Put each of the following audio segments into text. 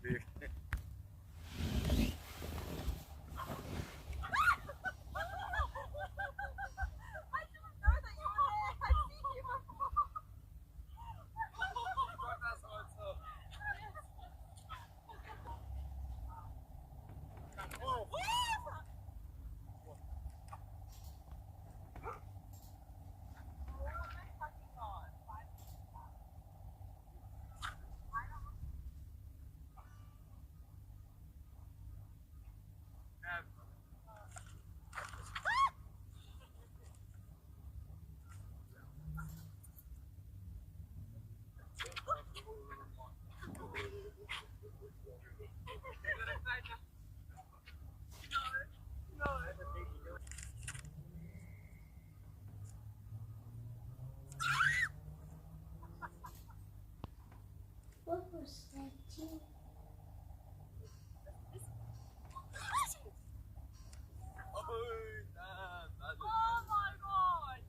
dude. What was that? Oh my god!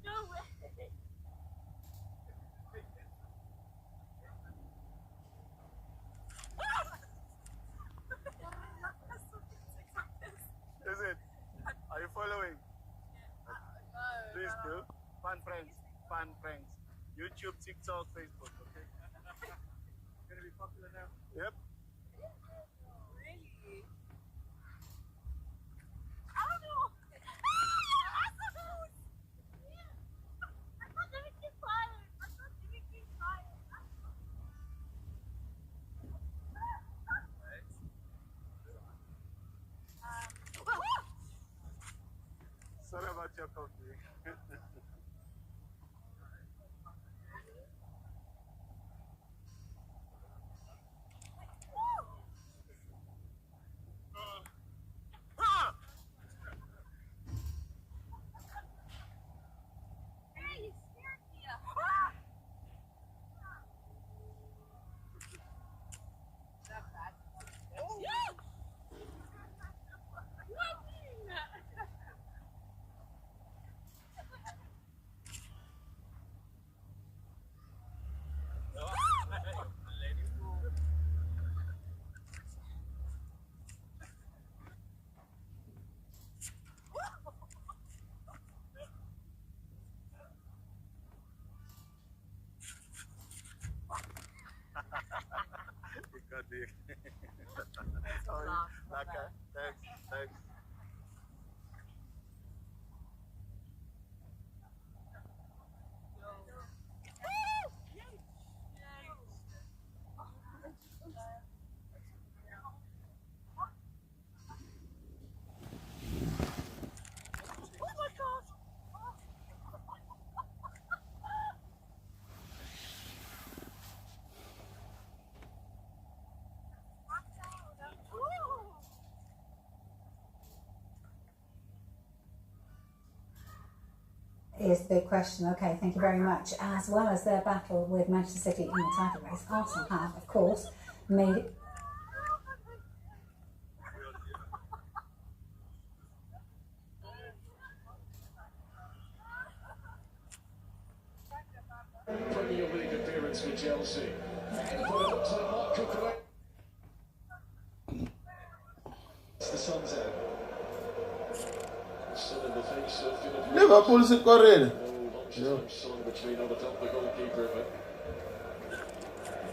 No way! Is it? Are you following? Please do. Fun friends. Fun friends. YouTube, TikTok, Facebook, okay? Gonna be popular now. Yep. Really? I don't know. I'm not gonna keep quiet. I'm not gonna keep quiet. Sorry about your coffee. Hey, you scared me. That's bad. Oh. You got the. That's a laugh. Okay, thanks, thanks. Is the question. Okay, thank you very much. As well as their battle with Manchester City in the title race, Arsenal have, of course, made it. Premier League appearance for Chelsea. But it looks like Mark Cucurella. It's the sun's out. Sun in the face of Philip. Liverpool sit correct. No sun between on the top of the goalkeeper, but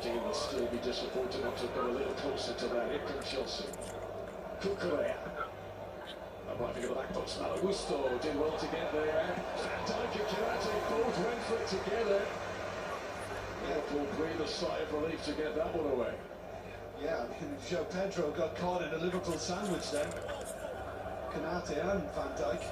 Dean will still be disappointed not to go a little closer to that. Here comes Chelsea. Cucurella. Arriving at the back post, Malagusto did well to get there. Van Dijk and Kanate both went for it together. Liverpool breathed a sigh of relief to get that one away. Yeah, I mean, Joe Pedro got caught in a Liverpool sandwich then. Kanate and Van Dijk.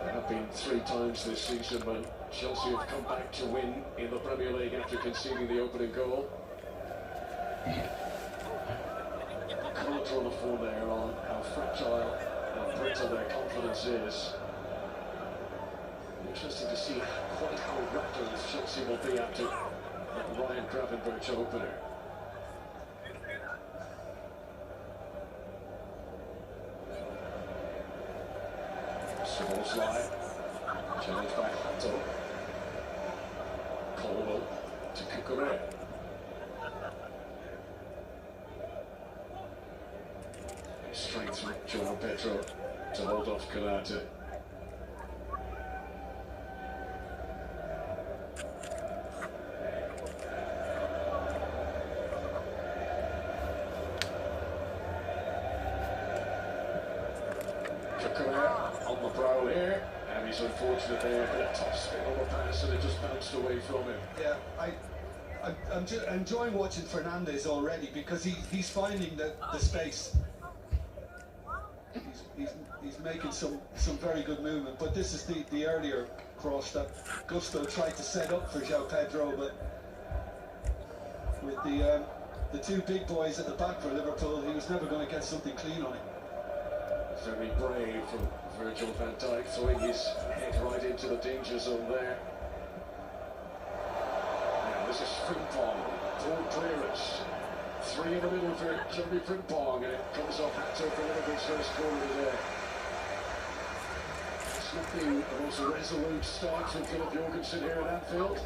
There have been 3 times this season when Chelsea have come back to win in the Premier League after conceding the opening goal. Can't draw the form there on how fragile and brittle their confidence is. Interesting to see quite how rattled Chelsea will be after that Ryan Gravenberch opener. Szoboszlai. Challenge by Hato. Colwell to Kukurea. Straight through João Pedro to hold off Canate. On the prowl here, and he's unfortunate there for a top spin on the pass and it just bounced away from him. Yeah, I'm just enjoying watching Fernandez already because he's finding the space. He's making some very good movement, but this is the earlier cross that Gusto tried to set up for João Pedro, but with the two big boys at the back for Liverpool, he was never going to get something clean on it. Very brave from Virgil van Dijk, throwing his head right into the danger zone there. Now this is Frimpong, full clearance. Three in the middle for Jeremy Frimpong, and it comes off Hato for Liverpool's first corner today. It's not the most resolute start from Philip Jorgensen here at Anfield.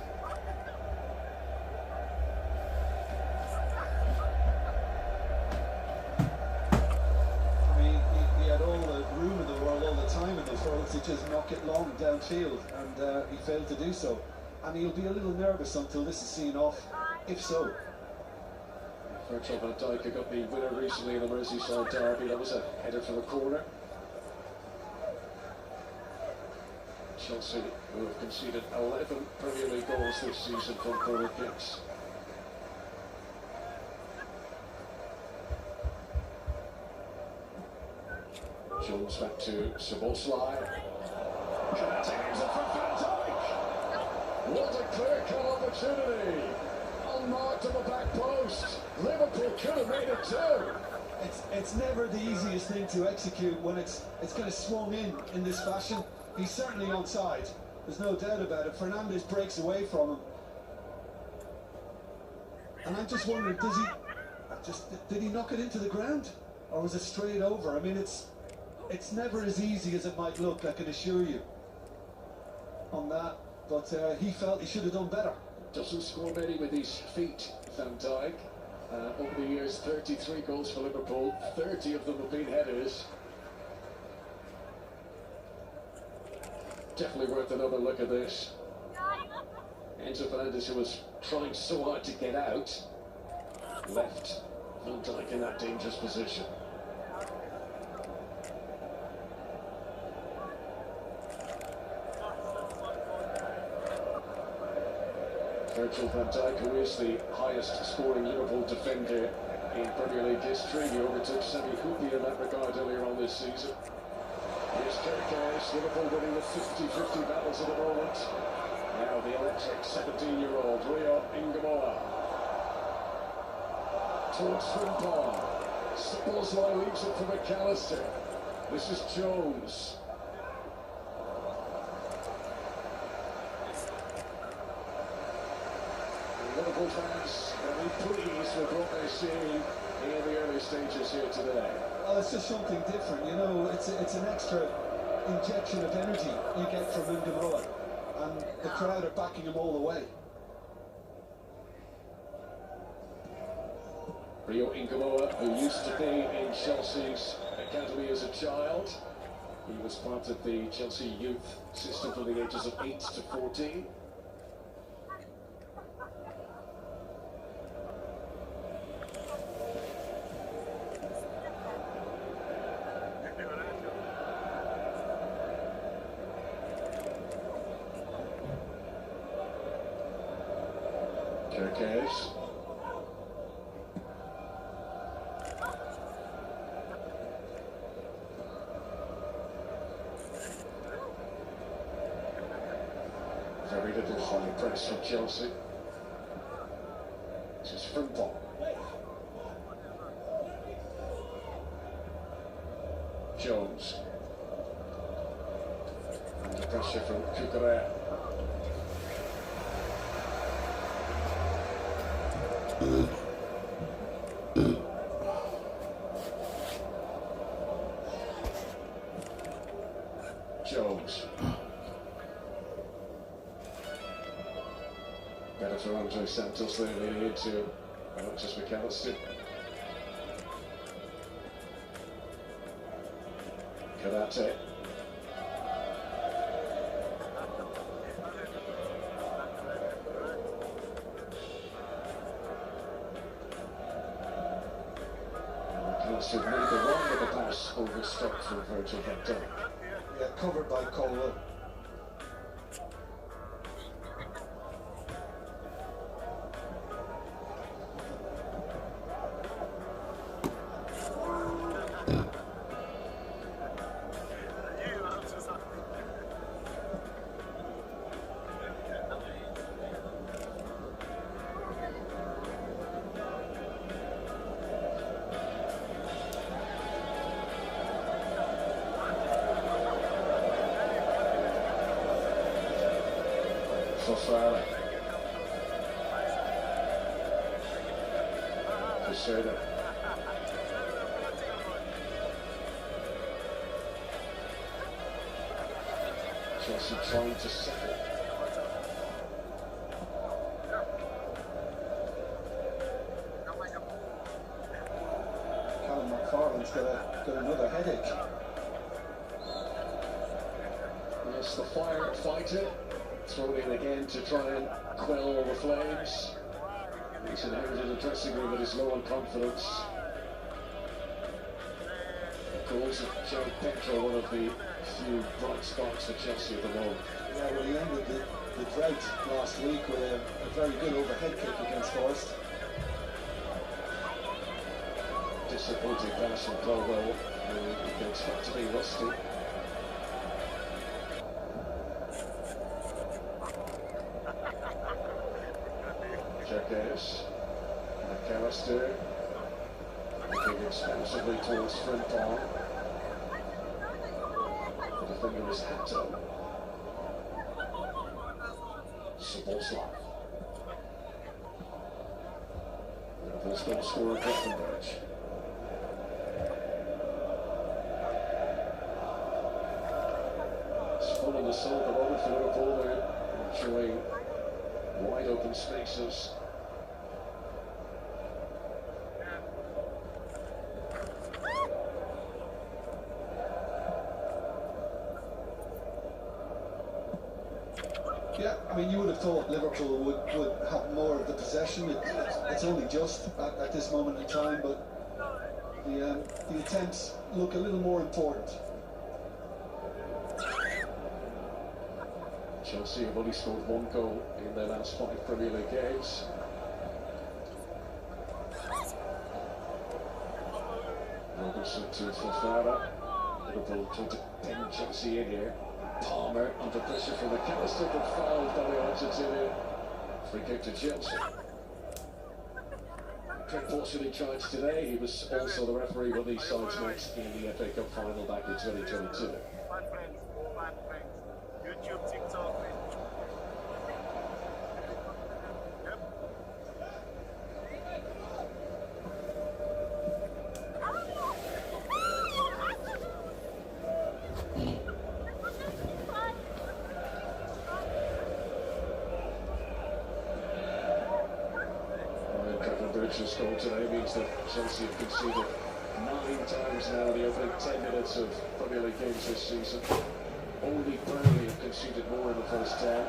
To just knock it long downfield, and he failed to do so, and he'll be a little nervous until this is seen off, if so. Virgil van Dijk got the winner recently in the Merseyside derby. That was a header for the corner. Chelsea, who have conceded 11 Premier League goals this season from corner kicks. Jones back to Szoboszlai. Canate aims it for Van Dijk. What a clear-cut opportunity. Unmarked on the back post. Liverpool could have made it too. It's never the easiest thing to execute when it's kind of swung in this fashion. He's certainly onside. There's no doubt about it. Fernandez breaks away from him. And I'm just wondering, did he knock it into the ground? Or was it straight over? I mean, it's never as easy as it might look, I can assure you, on that. But he felt he should have done better. Doesn't score many with his feet, Van Dijk. Over the years, 33 goals for Liverpool, 30 of them have been headers. Definitely worth another look at this. Enzo Fernandez, who was trying so hard to get out, left Van Dijk in that dangerous position. Virgil van Dijk, who is the highest scoring Liverpool defender in Premier League history. He overtook Sami Hyypiä in that regard earlier on this season. Here's Kerkez, Liverpool winning the 50-50 battles at the moment. Now the electric 17-year-old Rio Ingamoa. Towards Frimpong. Szoboszlai leaves it for McAllister. This is Jones. Liverpool fans very pleased with what they're seeing in the early stages here today. Well, it's just something different, you know. It's an extra injection of energy you get from Ingamoa, and the crowd are backing him all the way. Rio Ingamoa, who used to be in Chelsea's academy as a child. He was part of the Chelsea youth system from the ages of 8 to 14. Kerkez. Very little high press from Chelsea. This is Frimpong. Jones. Under pressure from Kukurea. Jones. Better for Andre Santos there leading into not just McAllister. Karate. McAllister made the run with the pass over stop from Virgil van Dijk. Yeah, covered by Colwell. Fofana. Casada. Chelsea trying to settle. Callum McFarland's got another headache. Yes, the firefighter. Thrown in again to try and quell the flames. He's inherited a dressing room that is low on confidence. Of course, Joe Pedro, one of the few bright spots for Chelsea at the moment. Yeah, well, he ended the drought last week with a very good overhead kick against Forest. Disappointing pass from Colwell, who you can expect to be rusty. Jacques, McAllister, looking expansively towards Frimpong. The defender is Hato. Soboslai. Liverpool's goal scorer Grottenberg. It's full in the soul at the moment for Liverpool. They're showing wide open spaces. Yeah, I mean, you would have thought Liverpool would have more of the possession. It's only just at this moment in time, but the attempts look a little more important. Chelsea have only scored one goal in their last 5 Premier League games. Robinson to Fofana. Liverpool trying to pin Chelsea in here. Palmer under pressure from McAllister, but fouled by the Argentinian. Free kick to Chelsea. Craig Forsyth in charge today. He was also the referee when these sides met in the FA Cup final back in 2022. Fun friends. YouTube, TikTok, Facebook. Yep. Bridges scored today means that Chelsea have conceded 9 times now in the opening 10 minutes of Premier League games this season. Only Burnley have conceded more in the first 10.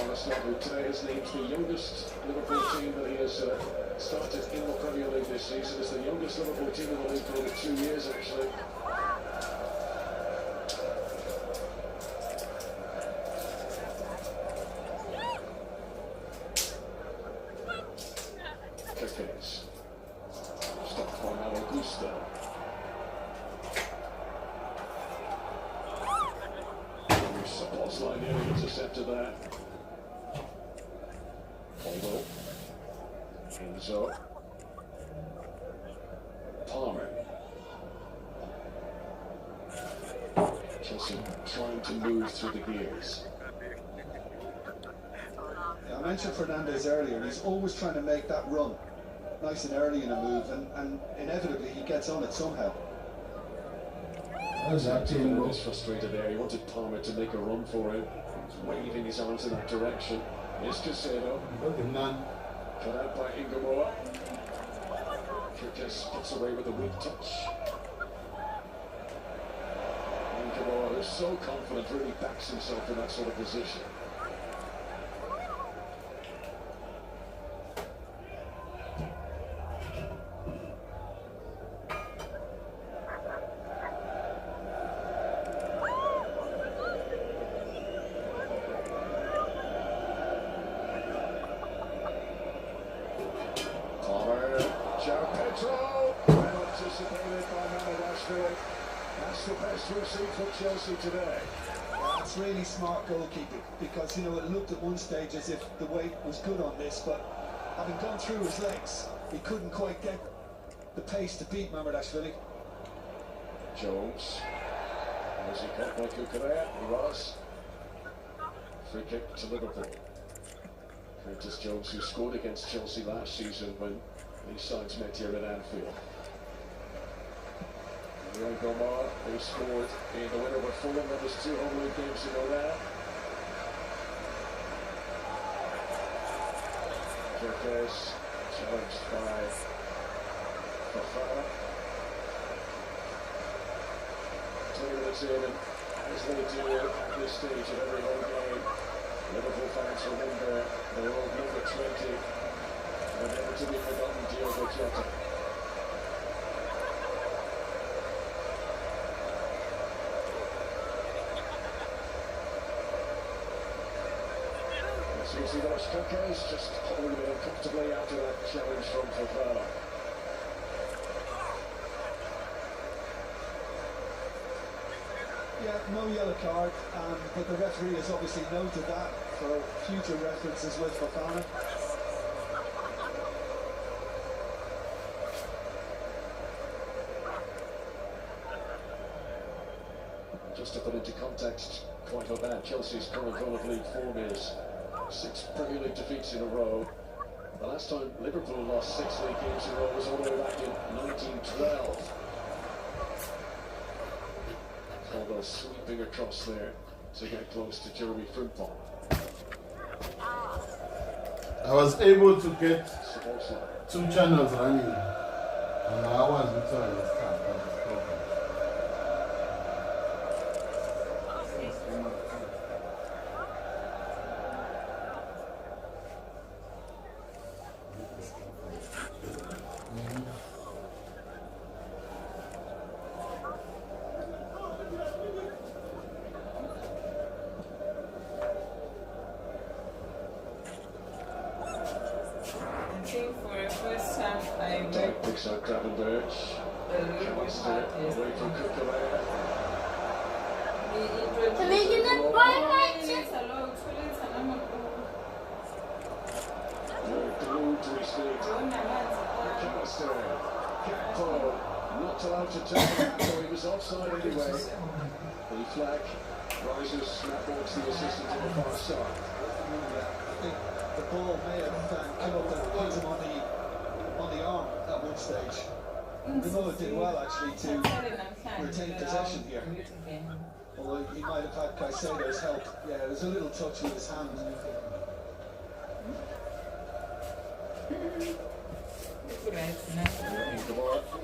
Arsenal, who today has named the youngest Liverpool team that he has started in the Premier League this season. It's the youngest Liverpool team in the league for over 2 years, actually. Kickings. Stopped by Malo Gusto. Soboslai nearly intercepted that. Although Enzo. Palmer. Chelsea trying to move through the gears. Yeah, I mentioned Fernandes earlier. He's always trying to make that run nice and early in a move, and inevitably he gets on it somehow. He was frustrated there. He wanted Palmer to make a run for him. He's waving his arms in that direction. Here's Casado. Cut out by Ingeborg. Kirkes gets away with a weak touch. Ingeborg, who's so confident, really backs himself in that sort of position. That's the best we've seen for Chelsea today. That's really smart goalkeeping, because you know it looked at one stage as if the weight was good on this, but having gone through his legs, he couldn't quite get the pace to beat Mamardashvili. Jones, was he caught by Kukurea? He was. Free kick to Liverpool. Curtis Jones, who scored against Chelsea last season when these sides met here at Anfield. Gomar, who scored in the winner with Fulham. That was 2 home league games ago now. Kirkes challenged by Fofana. 20 minutes in, and as they do at this stage of every home game, Liverpool fans remember their old number 20, and never to be forgotten, Diogo Jota. You see those Kirkes just holding it uncomfortably after that challenge from Fofana. Yeah, no yellow card, but the referee has obviously noted that for future references with Fofana. Just to put into context quite how bad Chelsea's current run of league form is. 6 Premier League defeats in a row. The last time Liverpool lost 6 league games in a row was all the way back in 1912. Although sweeping across there to get close to Jeremy Frimpong. I was able to get 2 channels running, and I was returned the start. Picks out Gravenberch. Away from Kukurea. Making that boy right. Glued to his feet. McAllister. Gakpo not allowed to turn, so he was offside anyway. The flag rises, snap walks the assistant to the far side. I think the ball may have come up and hit him on the arm at one stage. Ronaldo did well actually to retain possession here. Although he might have had Caicedo's help. Yeah, there was a little touch with his hand.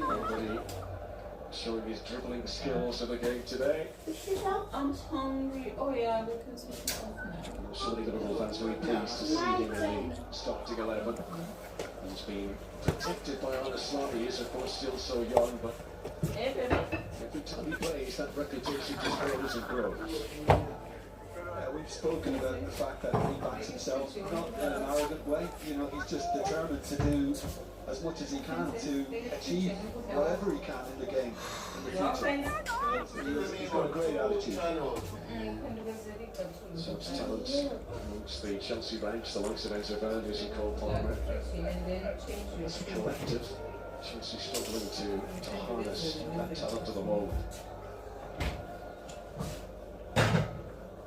Already showing his dribbling skills in the game today. I'm hungry. Oh yeah, because Surely Liverpool fans very pleased to see him in the starting 11. He's been protected by Al-Islam. He is of course still so young, but every time he plays, that reputation just grows and grows. We've spoken about the fact that he backs himself, not in an arrogant way. You know, he's just determined to do as much as he can to achieve whatever he can in the game in the future. He's got a great attitude. Such talent amongst the Chelsea ranks, the likes of Enzo Fernandez and Cole Palmer. As a collective, Chelsea struggling to harness that talent to the moment.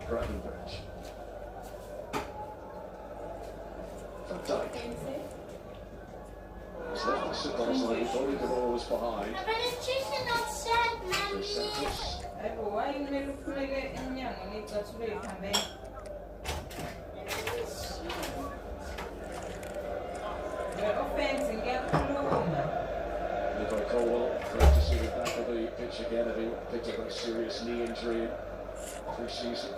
Gravenberch. Van Dijk. He's left the support line, thought the ball was behind. But it's just outside, Santos. why you never play it in young and it's actually coming? The offense and get alone. Levi Colwell, great to see him back on the pitch again, having picked up a serious knee injury pre-season.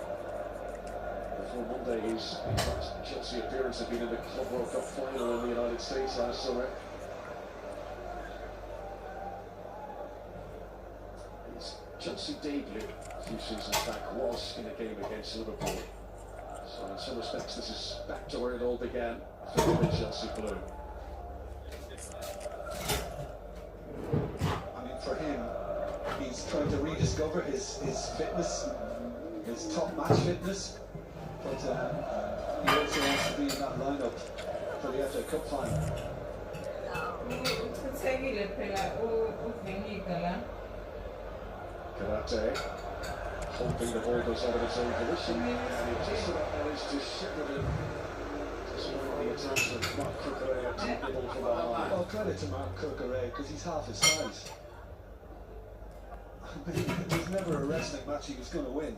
Before Monday, his last Chelsea appearance had been in the Club World Cup final in the United States last summer. His Chelsea debut a few seasons back was in a game against Liverpool. So in some respects, this is back to where it all began, for the Chelsea blue. For him, he's trying to rediscover his fitness, his top match fitness, but he also wants to be in that lineup for the FA Cup final. Karate, hoping the ball goes out of its own position, and he just about managed to shepherd it. Just one of the attempts of Mark Cucurella to nibble from behind. Well, credit to Mark Cucurella because he's half his size. There's never a wrestling match he was going to win.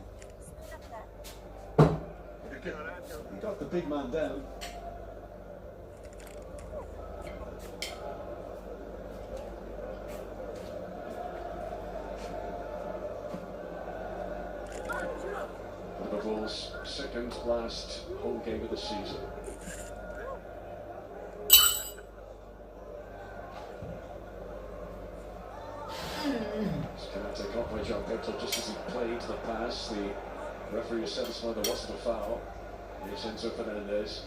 He got the big man down. Liverpool's second last home game of the season. Take off by John Pedro just as he played the pass. The referee was satisfied there wasn't a foul. Here's Enzo Fernandez.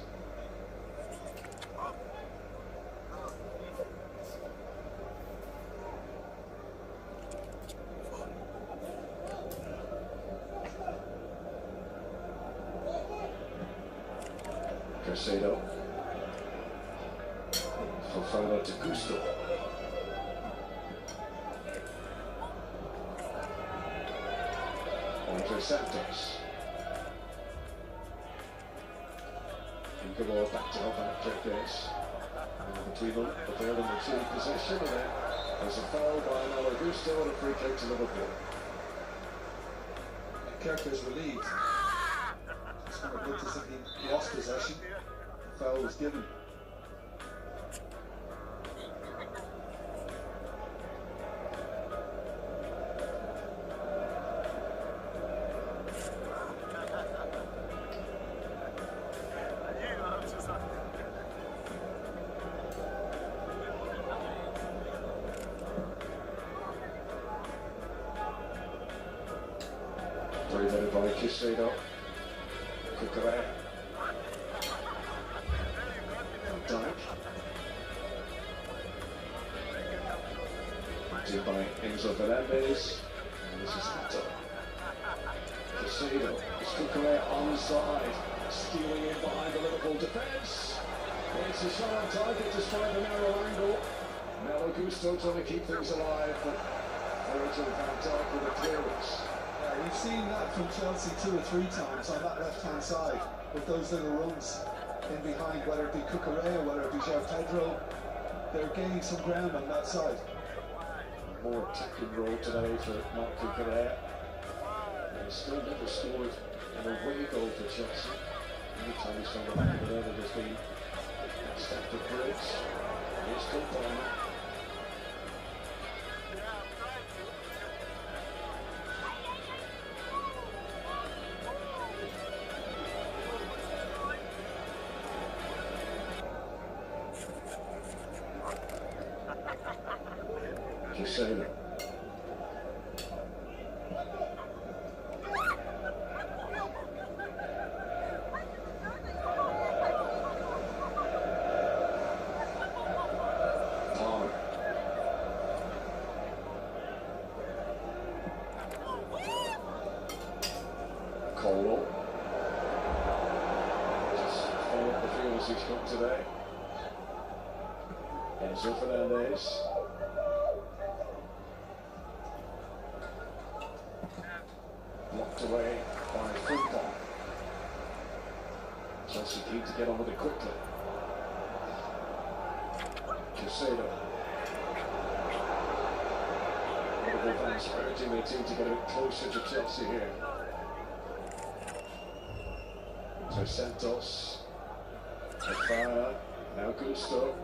Caicedo. Fofana to Gusto. Santos. Good ball back to help out Jerkes. Between them, but they're in the two possession, and then there's a foul by Malo Gusto and a free kick to Liverpool. Kerker's relieved. It's kind of looked as if he lost possession. The foul was given. Headed by Caicedo. Cucurella. Dyke. Backed by Enzo Fernandez. And this is Hato. Caicedo. It's Cucurella onside. Stealing in behind the Liverpool defence. It's a sharp target despite the narrow angle. Malo Gusto trying to keep things alive, but Virgil van Dijk with a clearance. We've seen that from Chelsea 2 or 3 times on that left-hand side with those little runs in behind, whether it be Cucurella, whether it be João Pedro. They're gaining some ground on that side. More attacking role today for Mark Cucurella. He's still never scored an away goal for Chelsea. Anytime he's from the back of the net, it has been stacked of bricks. Here's Cucurella. Caicedo. Palmer. Colwell. Just follow up the field as he's come today. Enzo Fernandez. Blocked away by Frimpong. Chelsea keen to get on with it quickly. Caicedo. Liverpool fans urging their team to get a bit closer to Chelsea here. So Santos, Fara, now Gusto.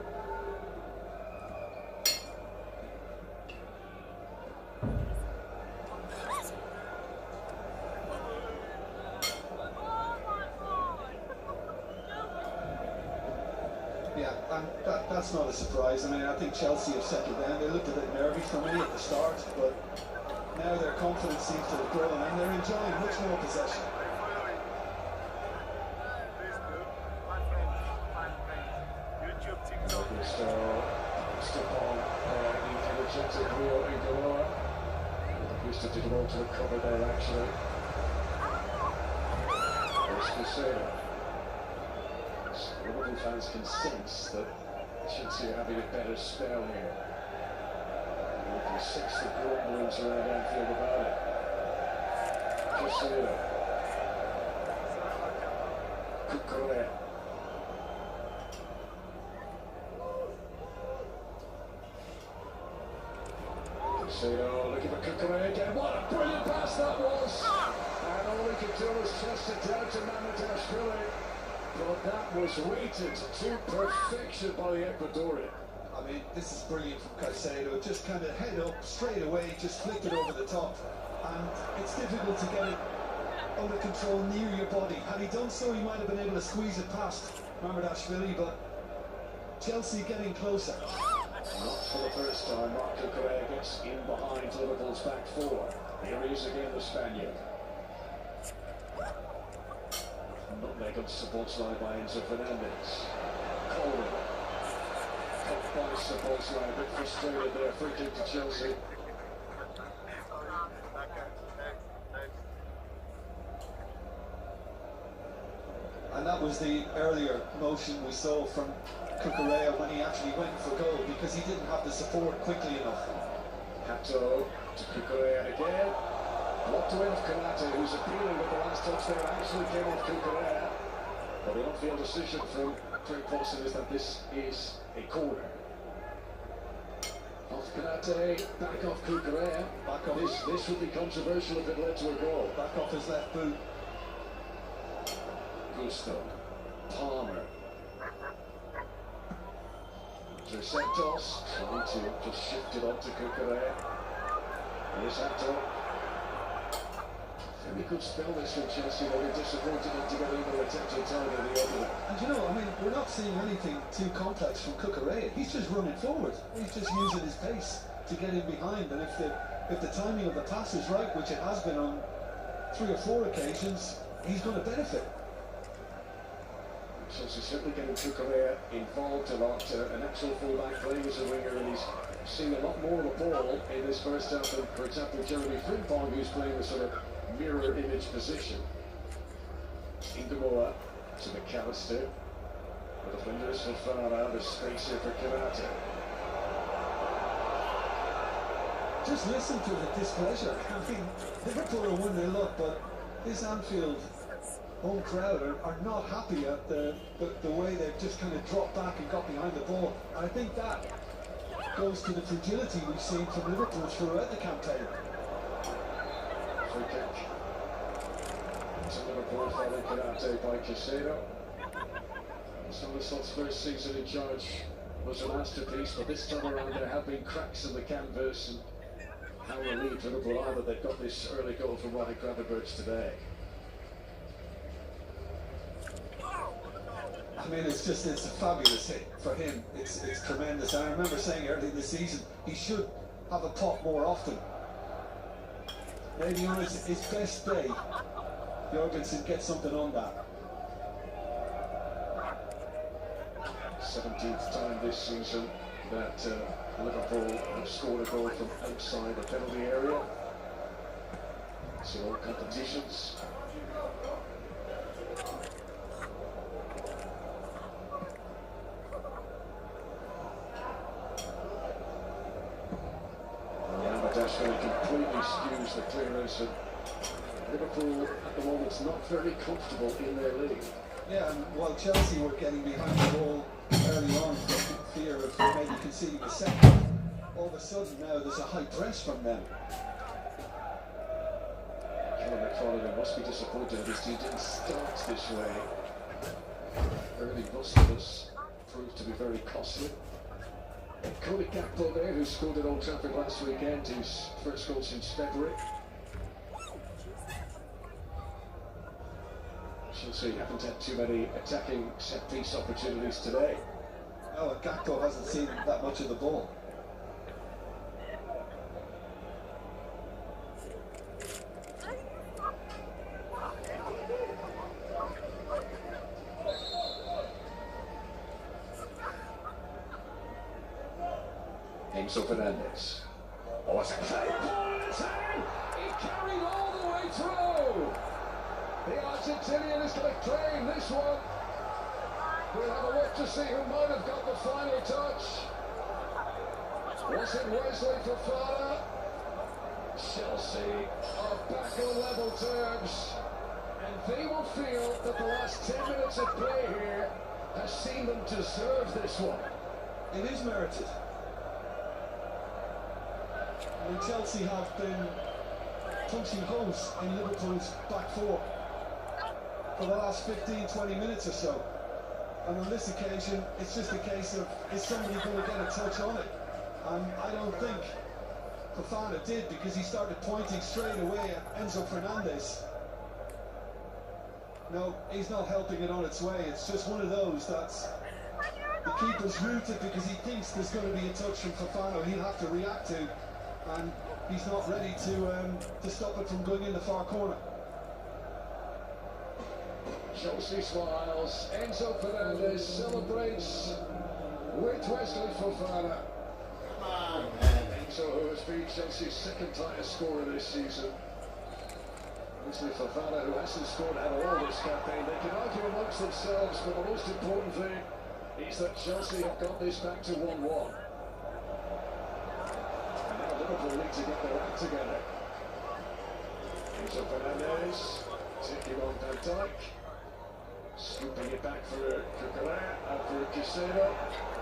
Yeah, and that's not a surprise. I mean, I think Chelsea have settled down. They looked a bit nervy for me at the start, but now their confidence seems to have grown and they're enjoying much more possession. YouTube, TikTok. Gusto did well to recover there actually. Liverpool fans can sense that Chelsea are having a better spell here. You can sense the grumblings around Anfield about it. Casero. Cucurella. Casero looking for Cucurella again. What a brilliant pass that was! And all he could do was test it down to Mamoudzashvili. But that was weighted to perfection by the Ecuadorian. I mean, this is brilliant from Caicedo. Just kind of head up, straight away, just flicked it over the top. And it's difficult to get it under control near your body. Had he done so, he might have been able to squeeze it past Mamoudzashvili, but Chelsea getting closer. Not for the first time, Marc Cucurella gets in behind Liverpool's back four. Here he is again, the Spaniard. Nutmeg on Szoboszlai by Enzo Fernandez. Coleman. Cut by Szoboszlai, a bit frustrated there. Free kick to Chelsea. And that was the earlier motion we saw from Cucurella when he actually went for goal, because he didn't have the support quickly enough. Hato to Cucurella again. Blocked away off Konate, who's appealing with the last touch there. Actually came off Cucurella. But the on-field decision from Craig Paulson is that this is a corner. Off Konate, back off Cucurella. Back off. This would be controversial if it led to a goal. Back off his left boot. Gusto. Palmer. Santos trying to just shift it onto Cucurella. Here's Hato. Very good spell this from Chelsea. They were disappointed not to get even an attempt to target the other. And you know, I mean, we're not seeing anything too complex from Cucurella. He's just running forward. He's just using his pace to get in behind. And if the timing of the pass is right, which it has been on 3 or 4 occasions, he's going to benefit. Chelsea simply getting Cucurella involved a lot. An actual full-back playing as a winger, and he's seen a lot more of the ball in this first half than, for example, Jeremy Frimpong, who's playing a sort of mirror image position. Ingemoa to McAllister. The defenders for Fara, the space here for Konate. Just listen to the displeasure. I mean, Liverpool are 1-0 up, but this Anfield home crowd are not happy at the way they've just kind of dropped back and got behind the ball. And I think that goes to the fragility we've seen from Liverpool throughout the campaign. Free kick. To Liverpool following Konate by Casero. Somersault's first season in charge was a masterpiece, but this time around there have been cracks in the canvas, and how relieved Liverpool are that they've got this early goal from Ronnie Gravenberch today. I mean, it's a fabulous hit for him. It's tremendous. And I remember saying early in the season, he should have a pop more often. Maybe on his best day, Jorgensen gets something on that. 17th time this season that Liverpool have scored a goal from outside the penalty area. So all competitions. Mamoudzashvili completely skews the clearance, and Liverpool at the moment is not very comfortable in their league. Yeah, and while Chelsea were getting behind the ball early on for fear of maybe conceding a second, all of a sudden now there's a high press from them. Kevin McFarlane must be disappointed that his team didn't start this way. Early bustlers proved to be very costly. Cody Gakpo there, who scored at Old Trafford last weekend, his first goal since February. Chelsea haven't had too many attacking set-piece opportunities today. Oh, Gakpo hasn't seen that much of the ball. Enzo Fernandez. Oh, it's a clean ball in his hand! He carried all the way through! The Argentinian is going to claim this one. We'll have a look to see who might have got the final touch. Was it Wesley Fofana? Chelsea are back on level terms. And they will feel that the last 10 minutes of play here has seen them deserve this one. It is merited. And Chelsea have been punching holes in Liverpool's back four for the last 15-20 minutes or so. And on this occasion, it's just a case of, is somebody going to get a touch on it? And I don't think Fofana did, because he started pointing straight away at Enzo Fernandez. No, he's not helping it on its way. It's just one of those that's the keeper's rooted because he thinks there's going to be a touch from Fofana he'll have to react to, and he's not ready to stop it from going in the far corner. Chelsea smiles, Enzo Fernandez celebrates with Wesley Fofana. Come on, man. Enzo, who has been Chelsea's second highest scorer this season. Wesley Fofana, who hasn't scored at all this campaign. They can argue amongst themselves, but the most important thing is that Chelsea have got this back to 1-1. And now Liverpool need to get their act together. Enzo Fernandez taking on Van Dijk. Scooping it back for Cucurella and for Caicedo.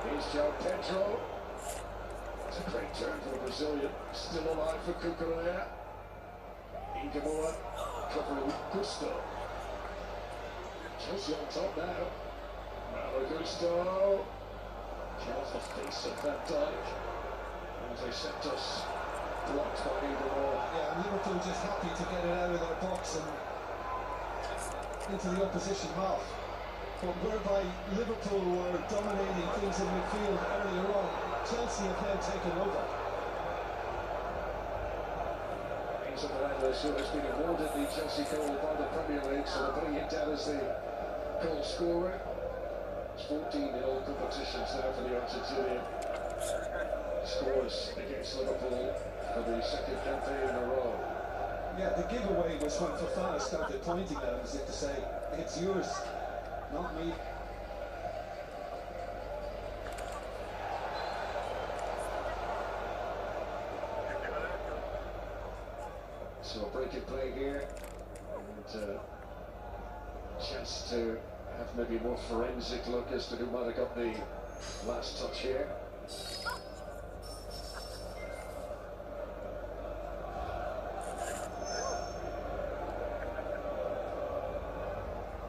Here's João Pedro. It's a great turn for the Brazilian. Still alive for Cucurella. Ingemoa covering Gusto. Chelsea on top now. Malo Gusto. Kills the face of Van Dijk. And they set us blocked by Ingemoa. Yeah, and Liverpool just happy to get it out of their box and into the opposition half. But whereby Liverpool were dominating things in midfield earlier on, Chelsea have now taken over. Enzo Fernandez, who has been awarded the Chelsea goal by the Premier League, so they're putting it down as the goal scorer. It's 14 in all competitions now for the Argentinian. Scores against Liverpool for the second campaign in a row. Yeah, the giveaway was when Fofana started pointing at him as if to say, it's yours, not me. So a break in play here, and chance to have maybe a more forensic look as to who might have got the last touch here.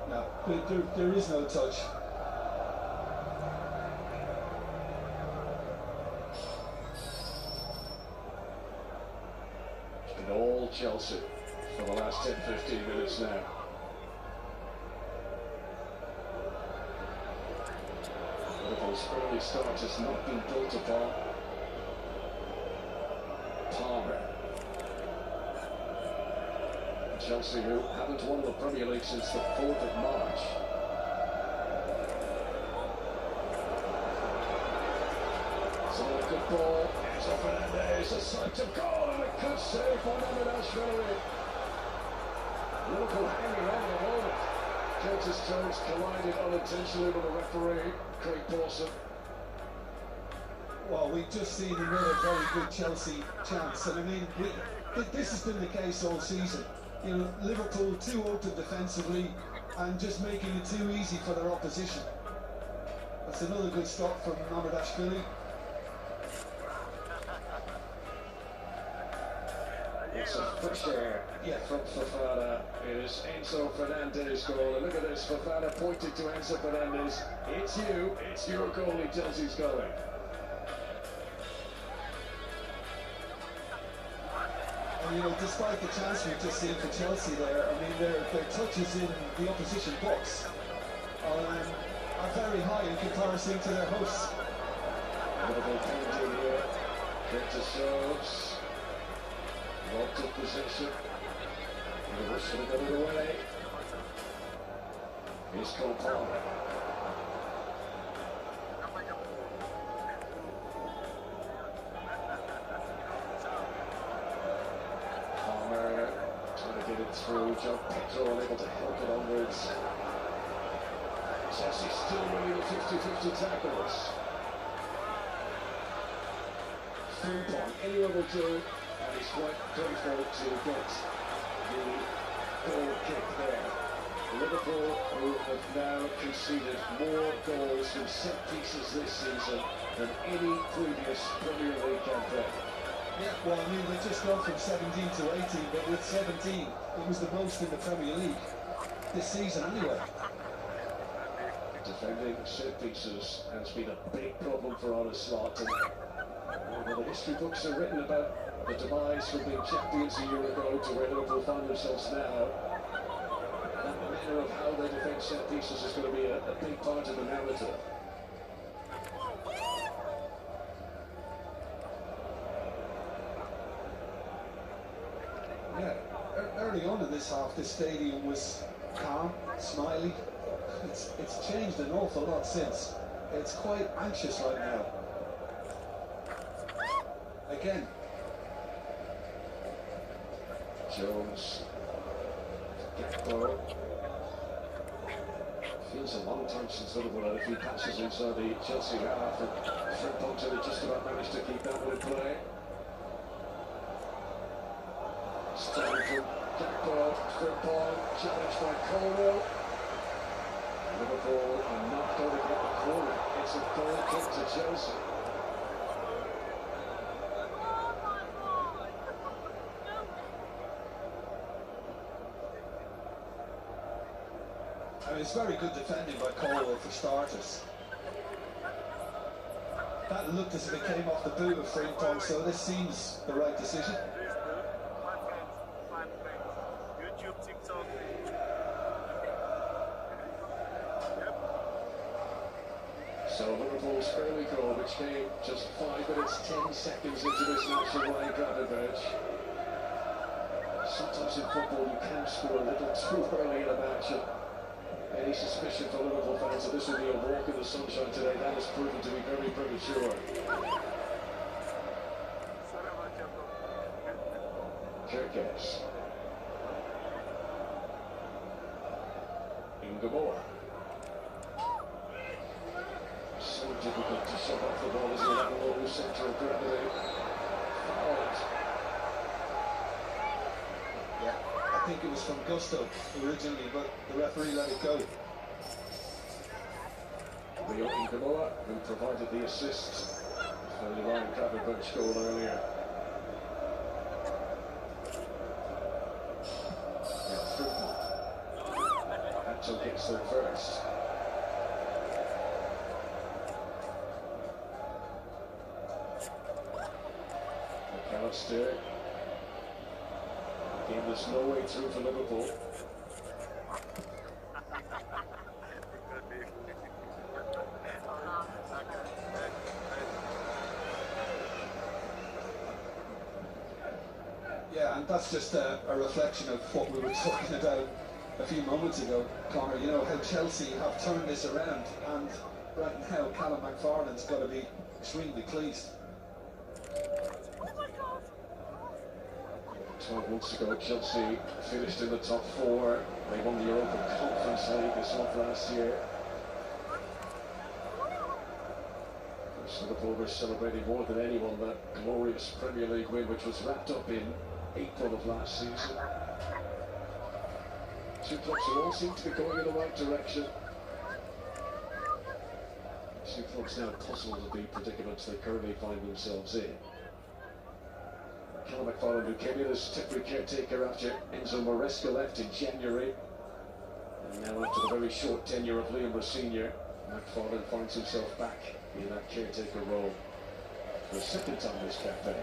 No, there is no touch. It's been all Chelsea for the last 10-15 minutes now. Liverpool's early start has not been built upon. Palmer. Chelsea, who haven't won the Premier League since the 4th of March. It's a good ball. Enzo Fernandez, a sight of goal, and a good save from Amidashvili. Liverpool hanging on the moment. Curtis Jones collided unintentionally with a referee, Craig Dawson. Well, we've just seen another very good Chelsea chance, and I mean, this has been the case all season. You know, Liverpool too open defensively and just making it too easy for their opposition. That's another good stop from Amidashvili. pressure from Fofana. It is Enzo Fernandez goal. And look at this, Fofana pointing to Enzo Fernandez. It's you, it's your goalie, Chelsea's going. And you know, despite the chance we've just seen for Chelsea there, I mean, their touches in the opposition box are very high in comparison to their hosts. Liverpool penalty here. Curtis shows. Locked up possession. Liverpool should have got it away. Here's Cole Palmer. Palmer trying to get it through. Joe Pedro unable to help it onwards. Chelsea still winning the 50-50 tackles. Frimpong, anyone will do, and he's quite grateful to get the goal kick there. Liverpool, who have now conceded more goals from set pieces this season than any previous Premier League campaign. Yeah, well, I mean, they've just gone from 17 to 18, but with 17, it was the most in the Premier League this season anyway. Defending set pieces has been a big problem for Honest Slot. Well, the history books are written about the demise from being champions a year ago to where Liverpool find themselves now. And the manner of how they defend set pieces is going to be a big part of the narrative. Yeah, early on in this half, this stadium was calm, smiley. It's changed an awful lot since. It's quite anxious right now. Again. Jones. Gakpo. Feels a long time since Liverpool had a few passes inside the Chelsea half, and Frimpong had just about managed to keep that one in play. Starting from Gakpo, Frimpong, challenged by Colwell. Liverpool are not going to get the corner. It's a goal kick to Chelsea. I mean, it's very good defending by Colwell for starters. That looked as if it came off the boot of Frimpong, so this seems the right decision. YouTube, TikTok. So Liverpool's early goal, which came just 5 minutes, 10 seconds into this nationwide Gravenberch. Sometimes in football you can score a little too early in a match. Any suspicion for Liverpool fans that this will be a walk in the sunshine today, that has proven to be very premature. Kirkes. Ingeborg. So difficult to shove off the ball as you have a low centre of gravity. Fouled. Yeah, I think it was from Gusto originally, but the referee let it go. Leo Ingeborg, who provided the assist for the Ryan Gravenberch goal earlier. Yeah, Frimpong. Hatchell gets there first. McAllister. Game there's no way through for Liverpool. Yeah, and that's just a reflection of what we were talking about a few moments ago, Connor. You know, how Chelsea have turned this around, and right now Callum McFarlane's got to be extremely pleased. 12 months ago, Chelsea finished in the top 4. They won the Europa Conference League this month last year. Liverpool were celebrating more than anyone that glorious Premier League win, which was wrapped up in April of last season. Two clubs who all seem to be going in the right direction. Two clubs now puzzled at the predicaments they currently find themselves in. Callum McFarland, who came in as temporary caretaker after Enzo Maresca left in January. And now after the very short tenure of Liam Senior, McFarland finds himself back in that caretaker role for the second time this campaign.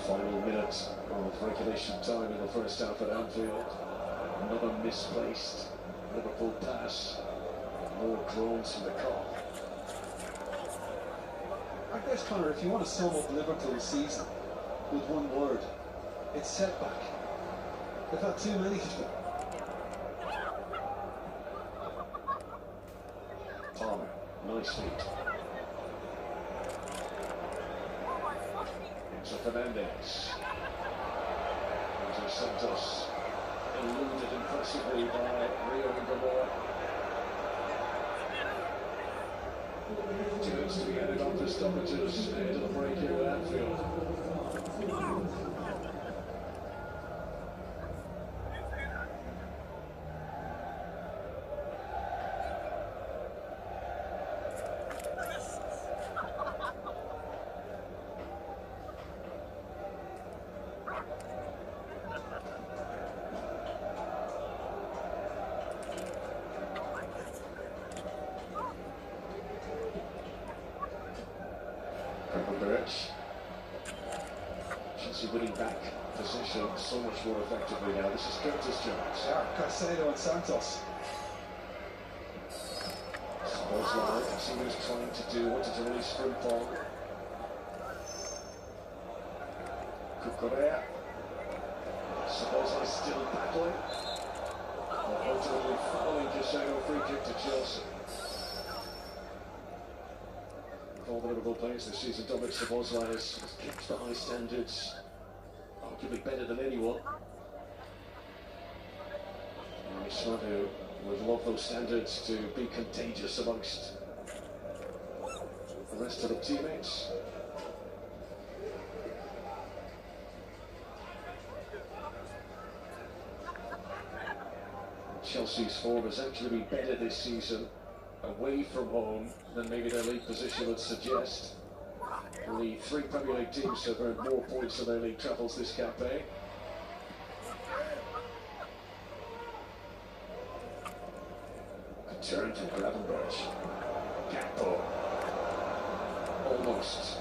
Final minute of regulation time in the first half at Anfield. Another misplaced Liverpool pass. More groans from the call. I guess, Connor, if you want to sum up Liverpool's season with one word, it's setback. They've had too many of them. Palmer, nice lead. Enzo Fernandez. Enzo Santos eluded impressively by Rio Gamboa. 2 minutes to be added on for stoppages ahead of the break here at Anfield. Chelsea winning back position so much more effectively now. This is Curtis Jones. Caicedo and Santos. Szoboszlai, see what he's trying to do, wanted to release Frimpong. Cucurella. Szoboszlai still battling. But ultimately fouling Caicedo, free kick to Chelsea. All the Liverpool players this season, Dominic Szoboszlai has kept the high standards, arguably better than anyone. And he's someone who would love those standards to be contagious amongst the rest of the teammates. Chelsea's form has actually been better this season away from home than maybe their league position would suggest. Only 3 Premier League teams have earned more points than their league travels this campaign. A turn from Gravenberch. Gakpo. Almost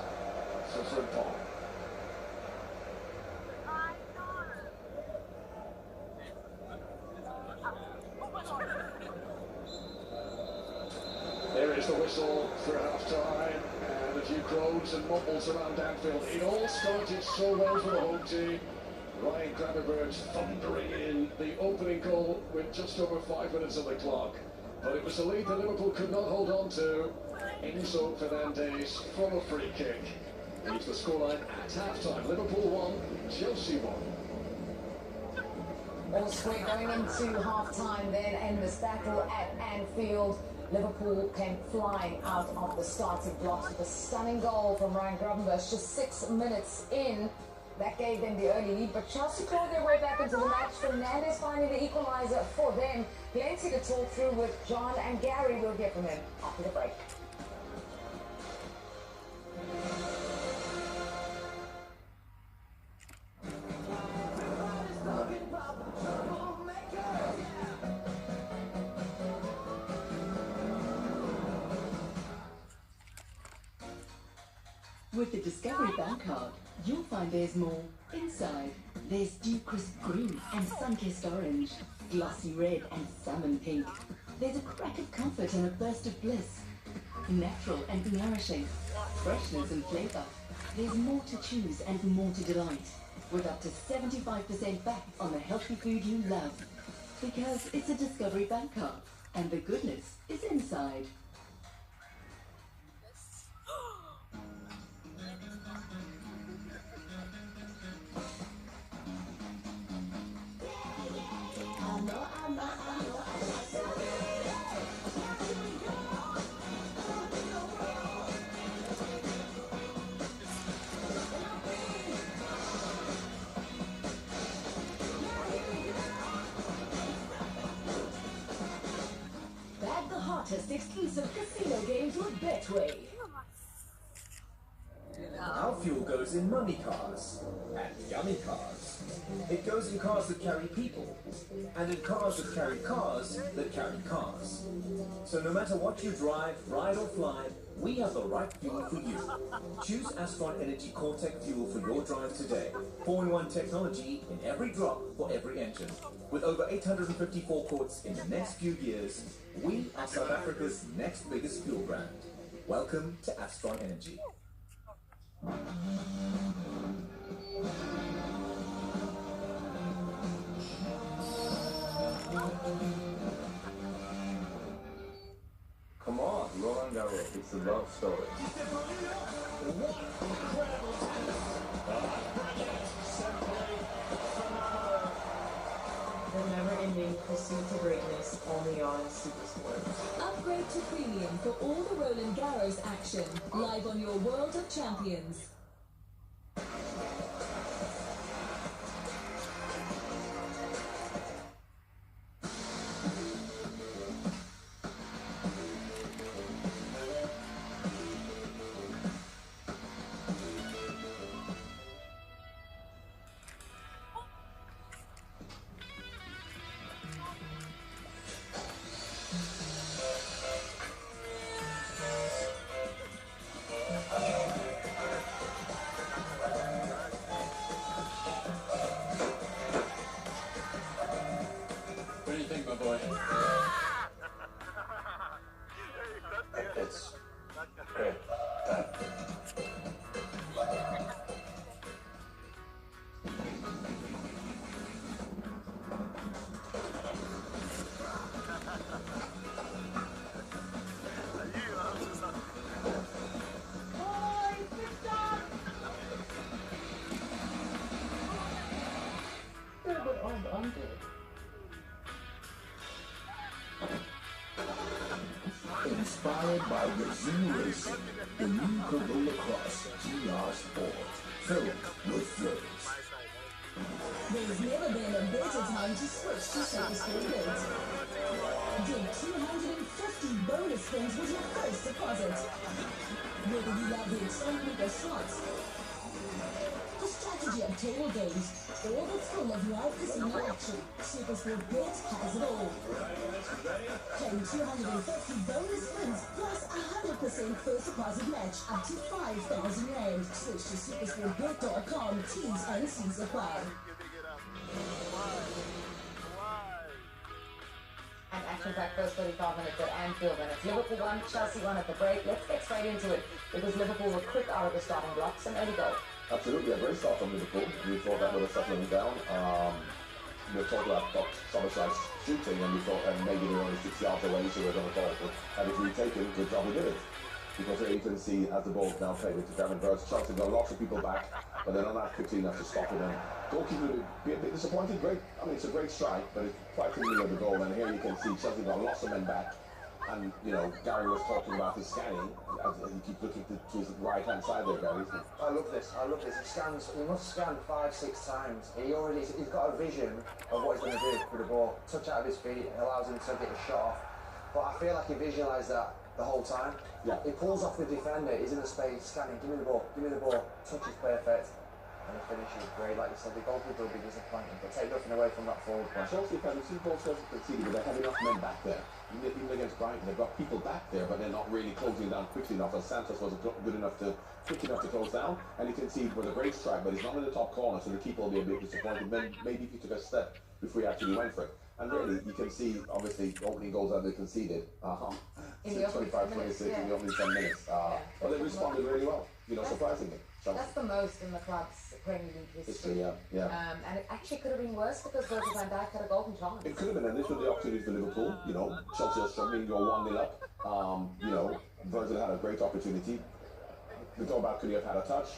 for Frimpong. There is the whistle for half-time, and a few groans and mumbles around Anfield. It all started so well for the home team. Ryan Gravenberch thundering in the opening goal with just over 5 minutes on the clock. But it was a lead that Liverpool could not hold on to. Enzo Fernandez from a free kick. Leaves the scoreline at half-time. Liverpool 1, Chelsea 1. All square going into half-time then, and this battle at Anfield. Liverpool came flying out of the starting blocks with a stunning goal from Ryan Gravenberch just 6 minutes in. That gave them the early lead, but Chelsea clawed their way back into the match. Fernandez finding the equaliser for them. Plenty to talk through with John and Gary. We'll get from them after the break. With the Discovery Bank card, you'll find there's more inside. There's deep crisp green and sun-kissed orange, glossy red and salmon pink. There's a crack of comfort and a burst of bliss. Natural and nourishing, freshness and flavour. There's more to choose and more to delight. With up to 75% back on the healthy food you love. Because it's a Discovery Bank card, and the goodness is inside. exclusive casino games with Betway. Our fuel goes in money cars and yummy cars. It goes in cars that carry people, and in cars that carry cars that carry cars. So no matter what you drive, ride or fly, we have the right fuel for you. Choose Astron Energy Core-Tech fuel for your drive today. 4-in-1 technology in every drop for every engine. With over 854 quarts in the next few years, we are South Africa's next biggest fuel brand. Welcome to Astron Energy. Come on, Roland Garros, it's a love story. The never-ending pursuit to greatness only on Supersport. Upgrade to premium for all the Roland Garros action, live on your World of Champions. What do you think, my boy? It's great. Inspired by Brazil Racing, the new Corolla Cross GR Sport, filled with thrills. There's never been a better time to switch to Supersport Gold. Get 250 bonus spins with your first deposit. Whether you love the excitement of slots, the strategy of table games, or the thrill of live casino action, Supersport Bet has it all. Claim 250 bonus spins plus 100% first deposit match up to 5,000 Rand. Switch to supersportbet.com. T's and C's apply. And action-packed first 35 minutes at Anfield, and it's Liverpool 1, Chelsea 1 at the break. Let's get straight into it, because Liverpool were quick out of the starting blocks and early goal. Absolutely, a great start from Liverpool. We thought that would have settled them down. We talked about Somerset's shooting, and we thought maybe they were only 6 yards away, so we were going to fall. But had it retaken, good job we did it. Because here you can see, as the ball's now played into Darren Burns, Chelsea got lots of people back, but they're not that quickly enough to stop it. And goalkeeper would be a bit disappointed. Great, I mean, it's a great strike, but it's quite clearly of the goal. And here you can see Chelsea got lots of men back. And, you know, Gary was talking about his scanning, as he keeps looking to his right-hand side there, Gary. I love this, I love this. He must scan 5-6 times. He's got a vision of what he's going to do with the ball. Touch out of his feet, it allows him to get a shot off. But I feel like he visualised that the whole time. Yeah. He pulls off the defender, he's in the space, scanning, give me the ball, touch is perfect. And the finish is great. Like you said, the goalkeeper will be disappointed, but take nothing away from that forward play. Chelsea fans, you see both Chelsea conceded, but they have enough men back there. Even against Brighton, they've got people back there, but they're not really closing down quickly enough. And Santos wasn't quick enough to close down. And he conceded was a great strike, but he's not in the top corner, so the keeper will be a bit disappointed. Then maybe if he took a step before he actually went for it. And really, you can see, obviously, opening goals that they conceded. In the 25-26 in the opening 10 minutes. But they responded really well, you know, surprisingly. That's the most in the club's Premier League history. Yeah. And it actually could have been worse because Virgil van Dijk had a golden chance. It could have been, and this was the opportunity for Liverpool. You know, Chelsea are struggling, go 1-0 up. You know, Virgil had a great opportunity. The goalback could have had a touch.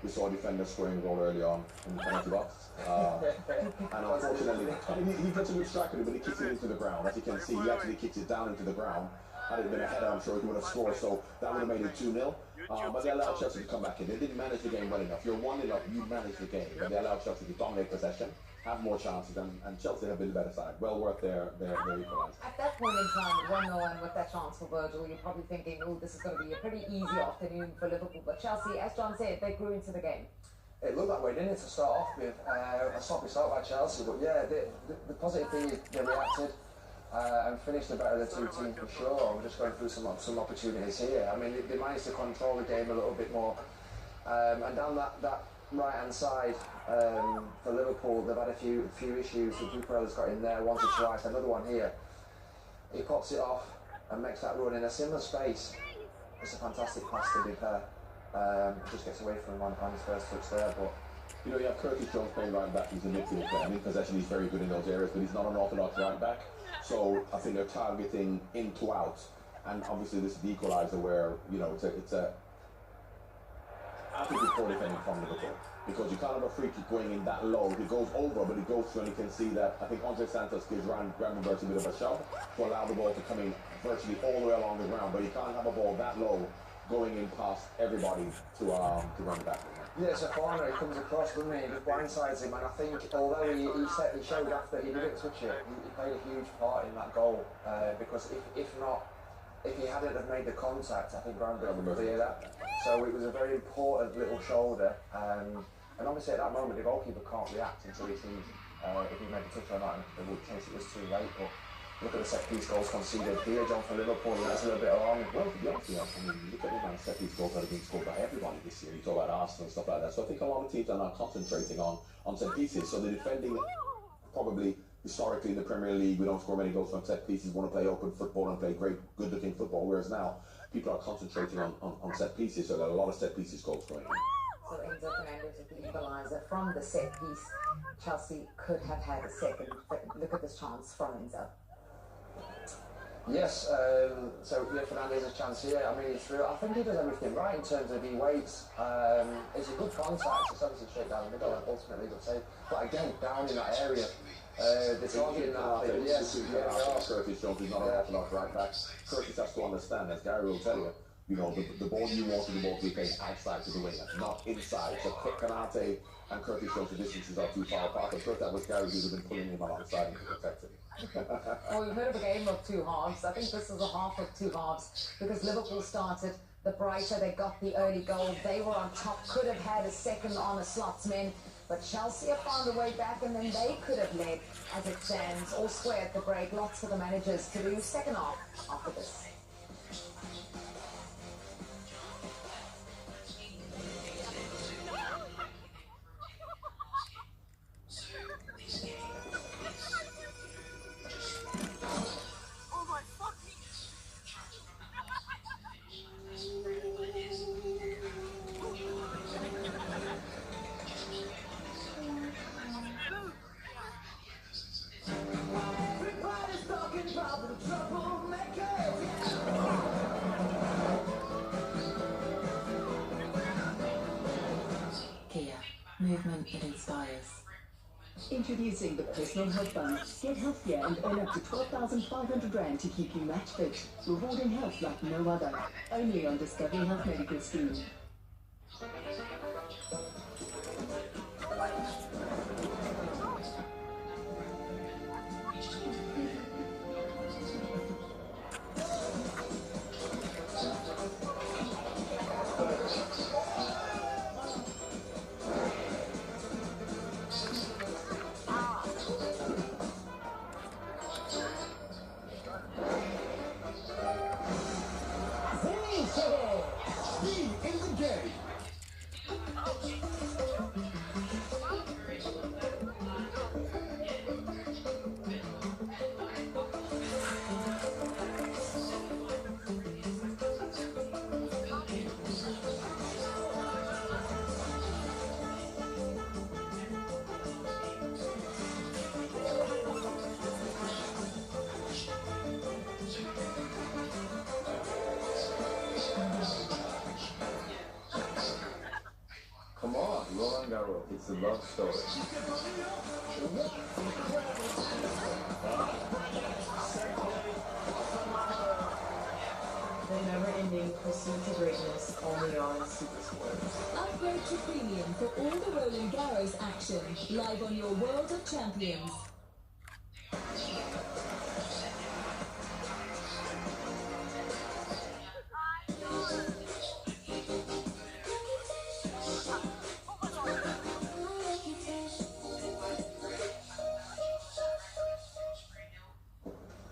We saw a defender scoring a goal early on in the penalty box. And unfortunately, I mean, he gets a good strike, but he kicks it into the ground. As you can see, he actually kicks it down into the ground. Had it been a header, I'm sure he would have scored, so that would have made it 2-0. But they allowed Chelsea to come back in. They didn't manage the game well enough. You're 1-0 up, you manage the game. But they allowed Chelsea to dominate possession. have more chances, and Chelsea have been the better side. Well worth their equaliser. At that point in time, at 1-0 and with that chance for Virgil, you're probably thinking, oh, this is going to be a pretty easy afternoon for Liverpool. But Chelsea, as John said, they grew into the game. It looked that way, didn't it, to start off with a sloppy start by Chelsea, but yeah, the positive thing is they reacted and finished the better of the two teams for sure. We're just going through some opportunities here. I mean, they managed to control the game a little bit more, and down that right-hand side for Liverpool, they've had a few issues. The Cucurella's got in there once or twice, another one here. He pops it off and makes that run in a similar space. It's a fantastic pass, to be fair. Just gets away from him on his first touch there, but you know, you have Curtis Jones playing right back. He's a midfield player. I mean, possession, he's very good in those areas, but he's not an orthodox right back. So I think they're targeting in to out, and obviously this is the equaliser where, you know, it's a I think it's poor defending from Liverpool, because you can't have a free kick going in that low. It goes over, but it goes through, and you can see that I think Andre Santos gives Gravenberch a bit of a shove to allow the ball to come in virtually all the way along the ground, but you can't have a ball that low going in past everybody to run back. yeah, it's a corner. He comes across, doesn't he? He just blindsides him, and I think although he showed after he didn't touch it, he played a huge part in that goal, because if he hadn't have made the contact, I think Gravenberch would clear that. So it was a very important little shoulder, and obviously at that moment the goalkeeper can't react until he sees if he made the touch or not, and in case it was too late. But look at the set-piece goals conceded here, John, for Liverpool. That's a little bit alarming. Well, to be honest, yeah, I mean, look at the amount of set-piece goals that have been scored by everybody this year. You talk about Arsenal and stuff like that. So I think a lot of teams are now concentrating on set-pieces. So they're defending, probably historically in the Premier League, we don't score many goals from set-pieces. We want to play open football and play great, good-looking football. Whereas now, people are concentrating on set-pieces. So there are a lot of set-pieces goals going on. So Enzo Fernandez with the equaliser from the set-piece. Chelsea could have had a second. But look at this chance from Enzo. Yes, so yeah, Fernandez's chance here. I mean, I think he does everything right in terms of he waits. It's a good contact. It's obviously straight down the middle and ultimately good save. But again, down in that area, they're targeting that. Yes, Curtis Jones is not an orthodox right back. Curtis has to understand, as Gary will tell you, you know, the ball you want the ball to be played outside to the winger, not inside. So Canate and Curtis Jones, the distances are too far apart. But first that was Gary who would have been pulling him alongside and protecting him. Well, we've heard of a game of two halves. I think this is a half of two halves, because Liverpool started the brighter. They got the early goal. They were on top, could have had a second on the slotsman, but Chelsea have found a way back, and then they could have led as it stands. All square at the break. Lots for the managers to do. Second half after this. Movement that inspires. Introducing the Personal Health Fund. Get healthier and earn up to 12,500 Rand to keep you match fit. Rewarding health like no other. Only on Discovery Health Medical Scheme. It's a love story. The never-ending pursuit to greatness only on Super Sports. Upgrade to Premium for all the Roland Garros action. Live on your World of Champions.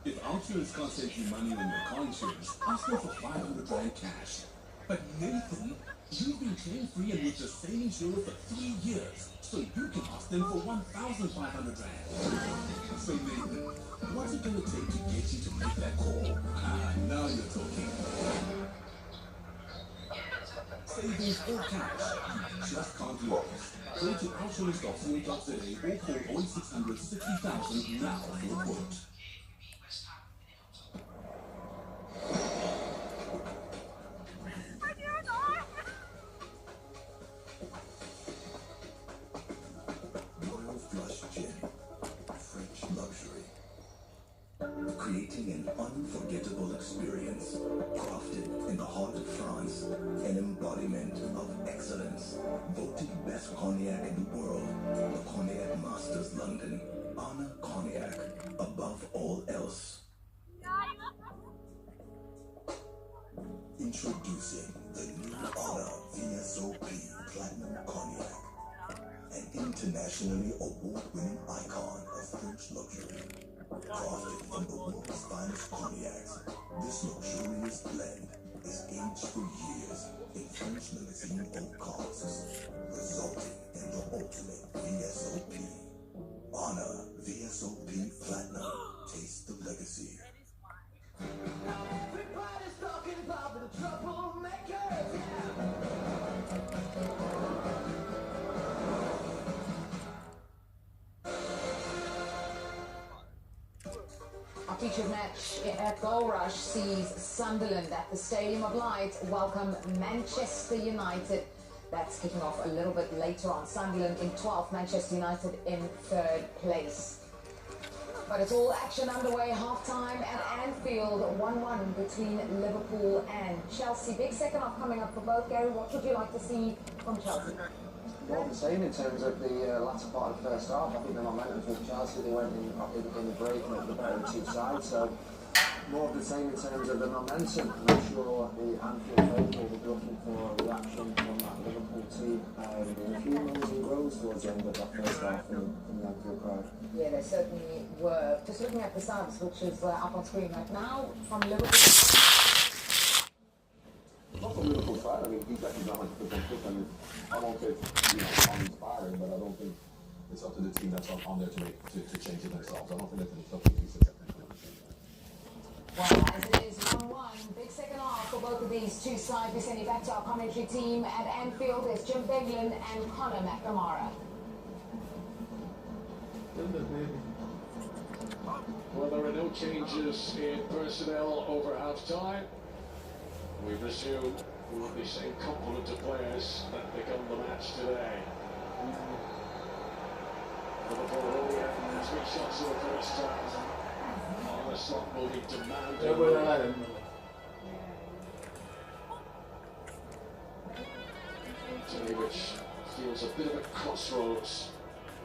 If Outsurance can't save you money on your car insurance, ask them for 500 Rand cash. But Nathan, you've been claim-free and with the same insurer for 3 years, so you can ask them for 1,500 Rand. So Nathan, what's it going to take to get you to make that call? Now you're talking. Savings or cash, you just can't lose. Go to outsurance.co.za or call 0600 60,000 now for a quote. Creating an unforgettable experience, crafted in the heart of France, an embodiment of excellence. Voted best cognac in the world, the Cognac Masters London. Honor cognac above all else. Introducing the new Honor VSOP Platinum Cognac, an internationally award-winning icon of French luxury. Crafted from the world's finest cognacs, this luxurious blend is aged for years in French limousine oak casks, resulting in the ultimate VSOP. Honor VSOP Platinum. Taste the legacy. Everybody's talking about the troublemakers. Our featured match at Goal Rush sees Sunderland at the Stadium of Light welcome Manchester United. That's kicking off a little bit later on. Sunderland in 12th, Manchester United in 3rd place. But it's all action underway, half-time at Anfield, 1-1 between Liverpool and Chelsea. Big second half coming up for both. Gary, what would you like to see from Chelsea? More the same in terms of the latter part of the first half. I think the momentum for Chelsea, they went in the break and at the better of the two sides. So more of the same in terms of the momentum. I'm sure the Anfield faithful will be looking for a reaction from that Liverpool team. A few moments and goals towards the end of that first half from the Anfield crowd. Yeah, they certainly were. Just looking at the subs, which is up on screen right now, from Liverpool. Not from Liverpool side. I mean, he's actually not 100% fit. I mean, I won't say it's uninspiring, but I don't think it's up to the team that's on there to change it themselves. I don't think it's up to the team. Well, as it is 1-1, big second half for both of these two sides. We send you back to our commentary team at Anfield. There's Jim Beglin and Conor McNamara. Well, there are no changes in personnel over half-time. We presume we will be seeing complement of players that become the match today. Liverpool only had 3 shots in the first half. On a slot will be demanding. Which feels a bit of a crossroads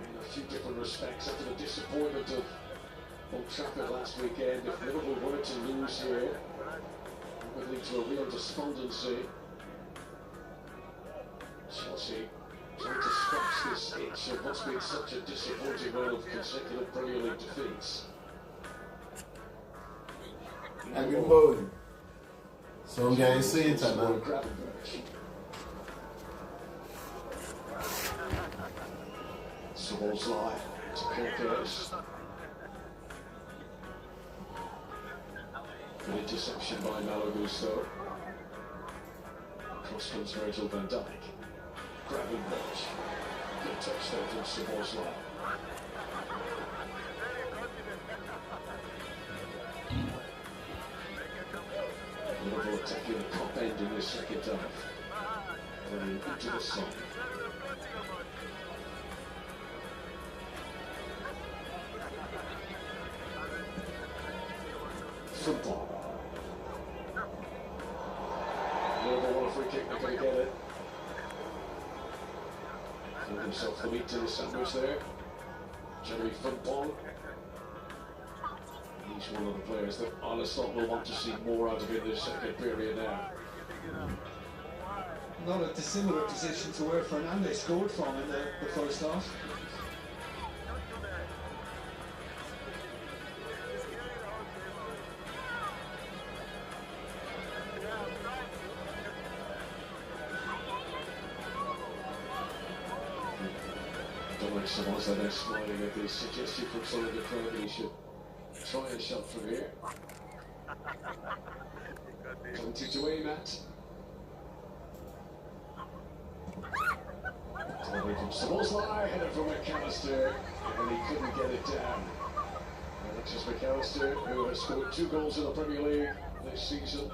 in a few different respects after the disappointment of Old Trafford last weekend. If Liverpool were to lose here, it would lead to a real despondency. Chelsea trying to scratch this itch of what's been such a disappointing run of consecutive Premier League defeats. And we're bowling. Some guys say it now. Smalls live to Cortez. Good interception by Malo Gusto. Cross comes Virgil van Dijk. Gravenberch. Good touch there from Smalls live. Liverpool attacking the top end in the second half. Running into the sun. Football. Liverpool want a free kick, they're going to get it. Gave himself the meat to the sandwich there. Jeremy Frimpong. He's one of the players that Arneslot will want to see more out of in this second period now. Not a dissimilar position to where Fernandez scored from in the first half. Someone's there smiling at the suggestion from some of the crowd he should try a shot from here. Plenty to aim at. Delivery from Szoboszlai, header from McAllister, and he couldn't get it down. Alexis McAllister, who has scored 2 goals in the Premier League this season.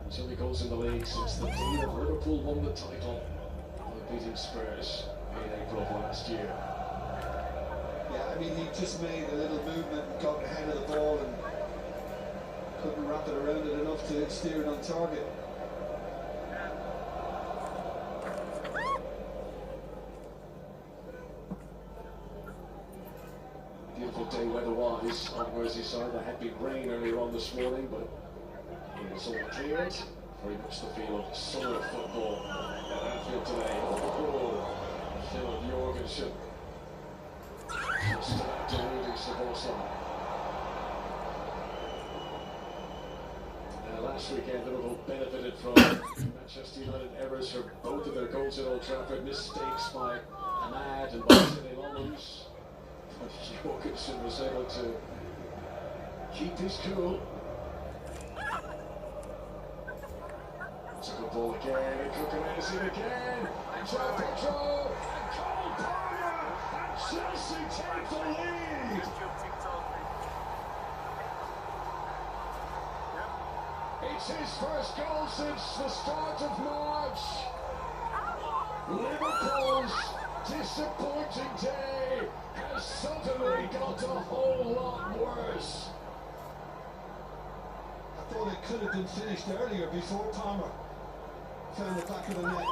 And 2 goals in the league since the day that Liverpool won the title by beating Spurs in April of last year. Yeah, I mean, he just made a little movement and got ahead of the ball and couldn't wrap it around it enough to steer it on target. Beautiful day weather-wise on Merseyside. There had been rain earlier on this morning, but it's all cleared. Very much the feel of summer football at Anfield today. Oh, Philip Jorgensen just about deluding Szoboszlai. Last weekend Liverpool benefited from Manchester United errors for both of their goals at Old Trafford, mistakes by Ahmad and by Sidney Lommans. But Jorgensen was able to keep his cool. It's a good ball again, and Cucurella is in again, and João Pedro, and Cole Palmer, and Chelsea take the lead! It's his first goal since the start of March! Liverpool's disappointing day has suddenly got a whole lot worse. I thought it could have been finished earlier before Palmer found the back of the net.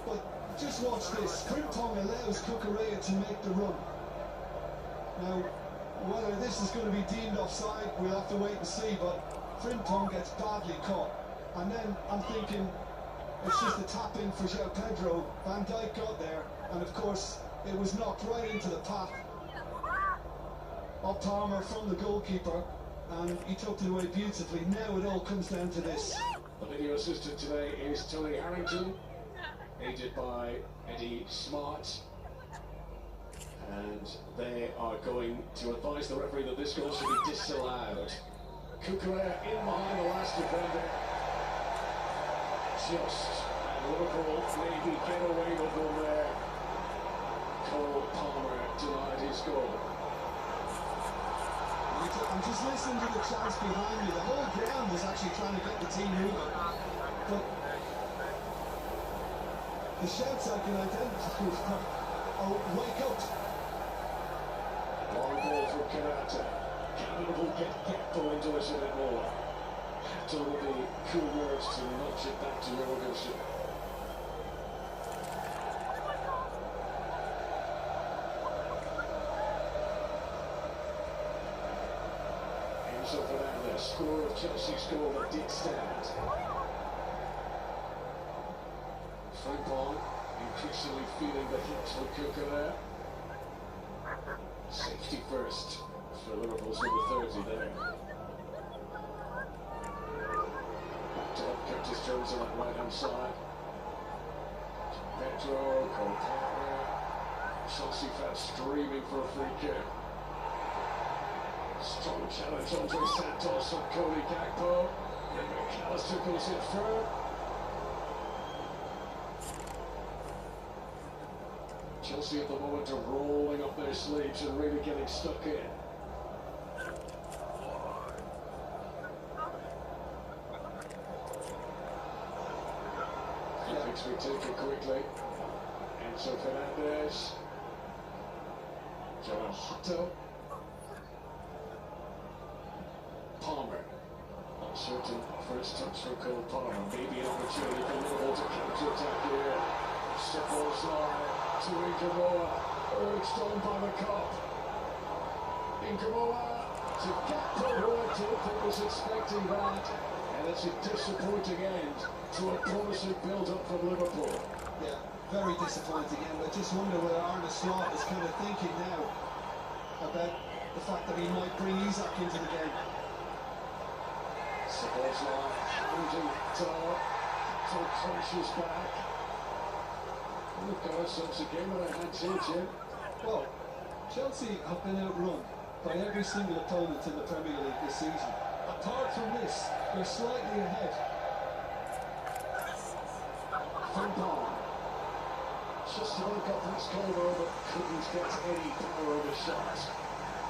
But just watch this. Frimpong allows Cucurella to make the run. Now, whether this is going to be deemed offside, we'll have to wait and see, but Frimpong gets badly caught. And then I'm thinking, it's just a tap-in for João Pedro. Van Dijk got there, and of course, it was knocked right into the path of Palmer from the goalkeeper, and he took it away beautifully. Now it all comes down to this. The video assistant today is Tony Harrington, aided by Eddie Smart, and they are going to advise the referee that this goal should be disallowed. Cucurella in behind the last defender, and Liverpool maybe get away with one there. Cole Palmer denied his goal. I'm just listening to the chants behind me. The whole ground was actually trying to get the team moving. But the shouts I can identify are, oh, wake up. Long ball from Kanata. Can Liverpool get Gakpo into this a bit more? Have to look at the cool words to nudge it back to Jorgensen. Enzo Fernandez, score of Chelsea's goal that did stand. Frimpong increasingly feeling the heat for Cucurella. Safety first for Liverpool's number 30 there. Back to Curtis Jones on that right hand side. Pedro, Cole Palmer. Chelsea fans streaming for a free kick. Strong challenge, Andre Santos on Cody Gakpo. And McAllister goes in through. Chelsea at the moment are rolling up their sleeves and really getting stuck in. Felix we take it quickly. Enzo Fernandez. João Hato. Palmer. Uncertain first touch for Cole Palmer. Maybe an opportunity for Liverpool to counter-attack here. Szoboszlai to Inkamoa, urged on by the cop. Inkamoa to Gakpo, who I don't think was expecting that. And it's a disappointing end to a promising build-up from Liverpool. Yeah, very disappointing end. I just wonder whether Arne Slot is kind of thinking now about the fact that he might bring Isak into the game. Szoboszlai moving to crashes back. Look at us once again when I had Jim. Well, Chelsea have been outrun by every single opponent in the Premier League this season. Apart from this, they're slightly ahead. Frimpong just about got past Colwell but couldn't get any power of a shot.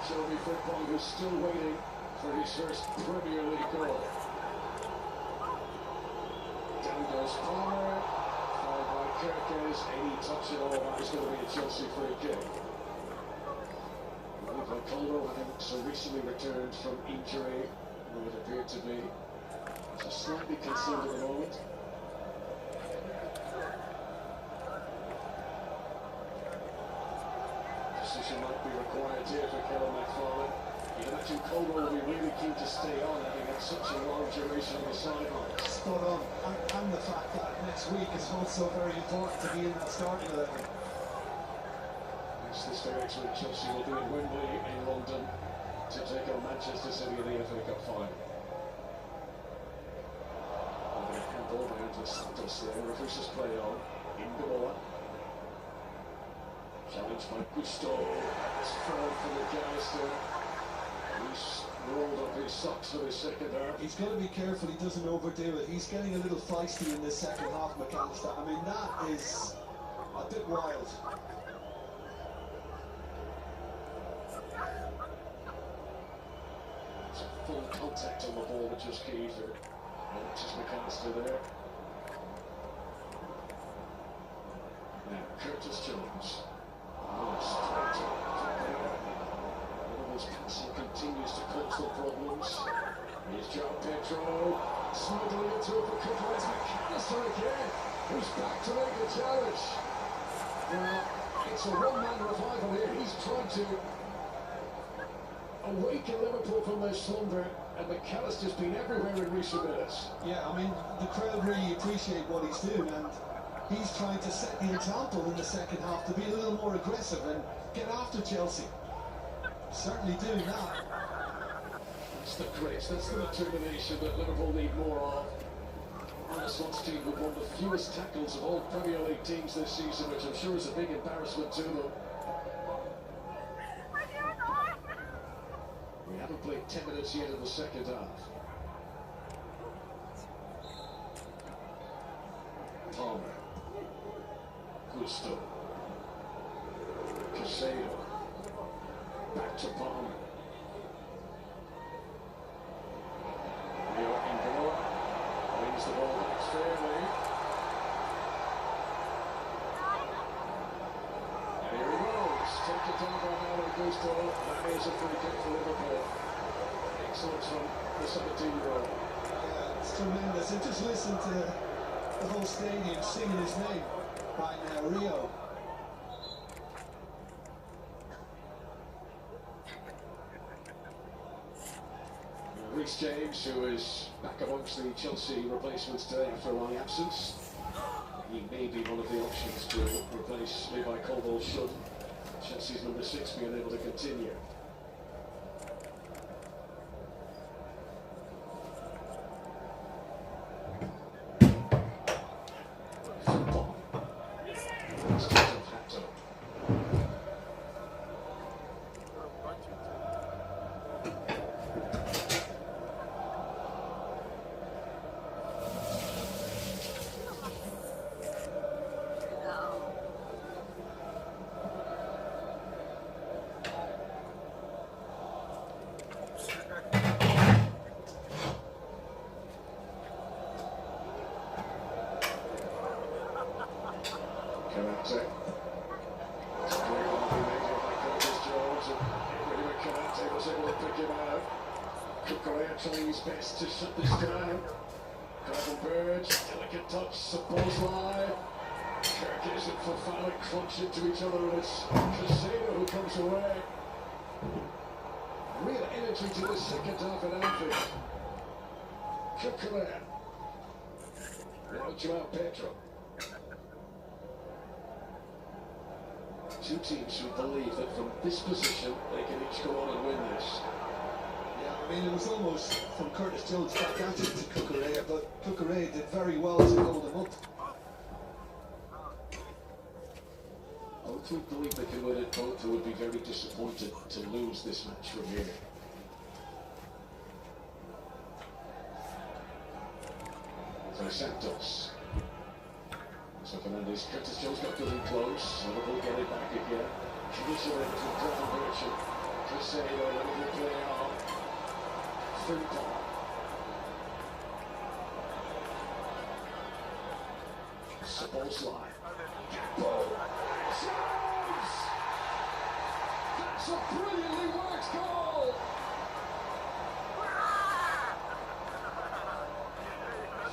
Joby Frimpong, who's still waiting for his first Premier League goal. Down goes Palmer, followed by Kirkes. Any touch at all, that is going to be a Chelsea free kick. Levi Colwell, having so recently returned from injury, who it appeared to be just slightly concerned at the moment. Decision might be required here for Kellen McFarlane. You can imagine Colwell will be really keen to stay on, having had such a long duration on the sidelines. Spot on, and the fact that next week is also very important to be in that starting 11. Yes, this very next week Chelsea will be in Wembley in London to take on Manchester City in the FA Cup final. And a handball by Andres Santos there, reverses play on, in Gamboa. Challenged by Gusto, it's forward for McAllister. He's rolled up his socks for his second half. He's got to be careful he doesn't overdo it. He's getting a little feisty in this second half, McAllister. I mean, that is a bit wild. It's a full contact on the ball, which is key for Alexis McAllister there. Now, Curtis Jones. Liverpool's passing continues to cause them problems. Here's João Pedro smuggling into it for Cucurella. McAllister again, who's back to make the challenge. Well, it's a one-man revival here. He's trying to awaken Liverpool from their slumber, and McAllister's been everywhere in recent minutes. Yeah, I mean, the crowd really appreciate what he's doing, and he's trying to set the example in the second half to be a little more aggressive and get after Chelsea. Certainly doing that. That's the grit, that's the determination that Liverpool need more of. Arne Slot's team have won the fewest tackles of all Premier League teams this season, which I'm sure is a big embarrassment to them. We haven't played 10 minutes yet in the second half. Palmer. Gusto. Casado. Back to Palmer. Leo Ingola wins the ball back fairly. And here he goes. Take it down by Malo Gusto. That is a free kick for Liverpool. Excellent from the 17-year-old. Yeah, it's tremendous. And just listen to the whole stadium singing his name right now, Rio. Reece James, who is back amongst the Chelsea replacements today after a long absence. He may be one of the options to replace Levi Colwell should Chelsea's number 6 be unable to continue. Trying his best to shut this down. Gravenberg, delicate touch, Szoboszlai. Kirk isn't for foul, clutch into each other, and it's Crusader who comes away. Real energy to the second half at Anfield. Cucurella. Now Joao Pedro. Two teams who believe that from this position they can each go on and win this. Yeah, I mean, it was almost from Curtis Jones back at it to Cucurella, but Cucurella did very well to hold him up. Both would believe they can win it, both would be very disappointed to lose this match from here. So Santos. So Fernandez, Curtis Jones got good and close. Liverpool get it back again. Tradition into conversion. Crusader, Liverpool play on. Frimpong. Szoboszlai. Gakpo. Jones! That's a brilliantly worked goal!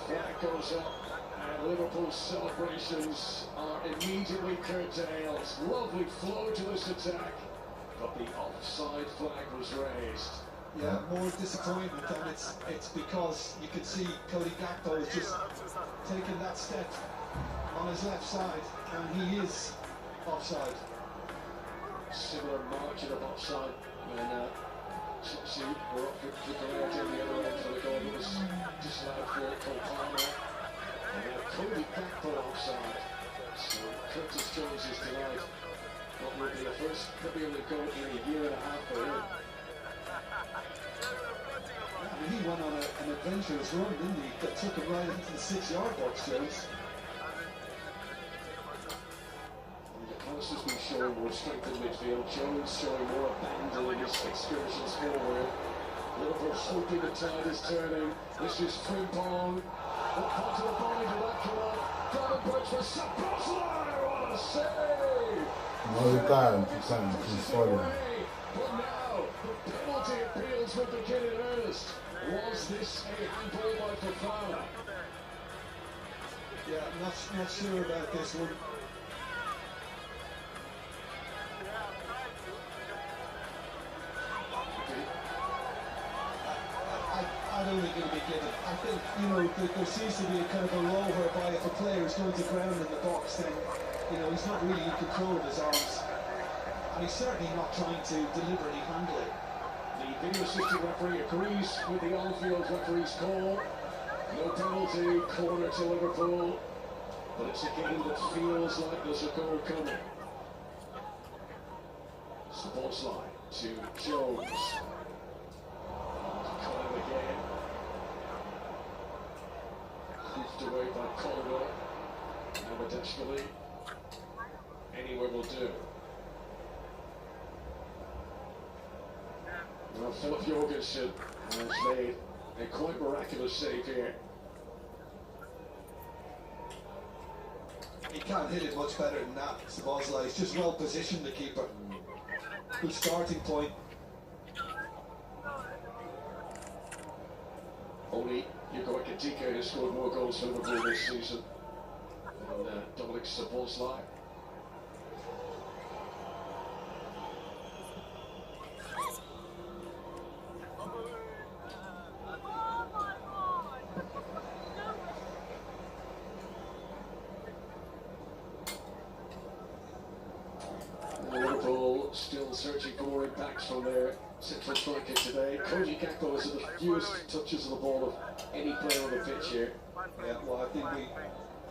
Flag goes up. And Liverpool's celebrations are immediately curtailed. Lovely flow to this attack, but the offside flag was raised. Yeah, more disappointment, and it's because you can see Cody Gakpo is just taking that step on his left side, and he is offside. Similar margin of offside when Chelsea were up for Cucurella down the other end for the goal that was disallowed for Cole Palmer. And now Cody Gakpo offside. So Curtis Jones is denied what will be the first Premier League goal in a year and a half for him. I mean, he went on an adventurous run, didn't he? That took him right into the 6-yard box, Jones. Palace has been showing more strength in midfield. Jones showing more abandon in his excursions forward. Liverpool hoping the tide is turning. This is Frimpong. What part of the body did that come up? Gravenberch for Szoboszlai. What a save! No, you can't. He's falling. But now, the penalty appeals will begin in earnest. Was this a handball by Fofana? Yeah, I'm not sure about this one. I don't think it'll be given. I think, you know, there seems to be a kind of a law whereby if a player is going to ground in the box, then, you know, he's not really in control of his arms. And he's certainly not trying to deliberately handle it. The video assistant referee agrees with the on-field referee's call. No penalty, corner to Liverpool. But it's a game that feels like there's a goal coming. Szoboszlai to Jones. Caught him again. Hoofed away by Colwell. Now anywhere will do. Well, Philip Jorgensen has made a quite miraculous save here. He can't hit it much better than that, Szoboszlai. He's just well positioned, the keeper. Good starting point. Only Yuko Ekitike has scored more goals for Liverpool this season than Dominic Szoboszlai. Liverpool still searching for more impacts from their central striker today. Cody Gakpo has had the fewest touches of the ball of any player on the pitch here. Yeah, well, I think we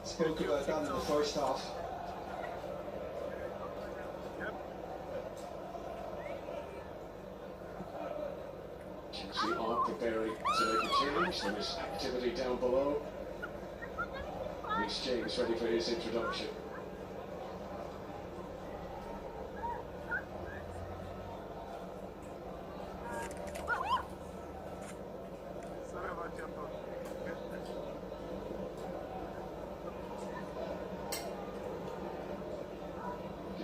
spoke about that in the first half. Chelsea are preparing to make a change. There is activity down below. Reece James ready for his introduction.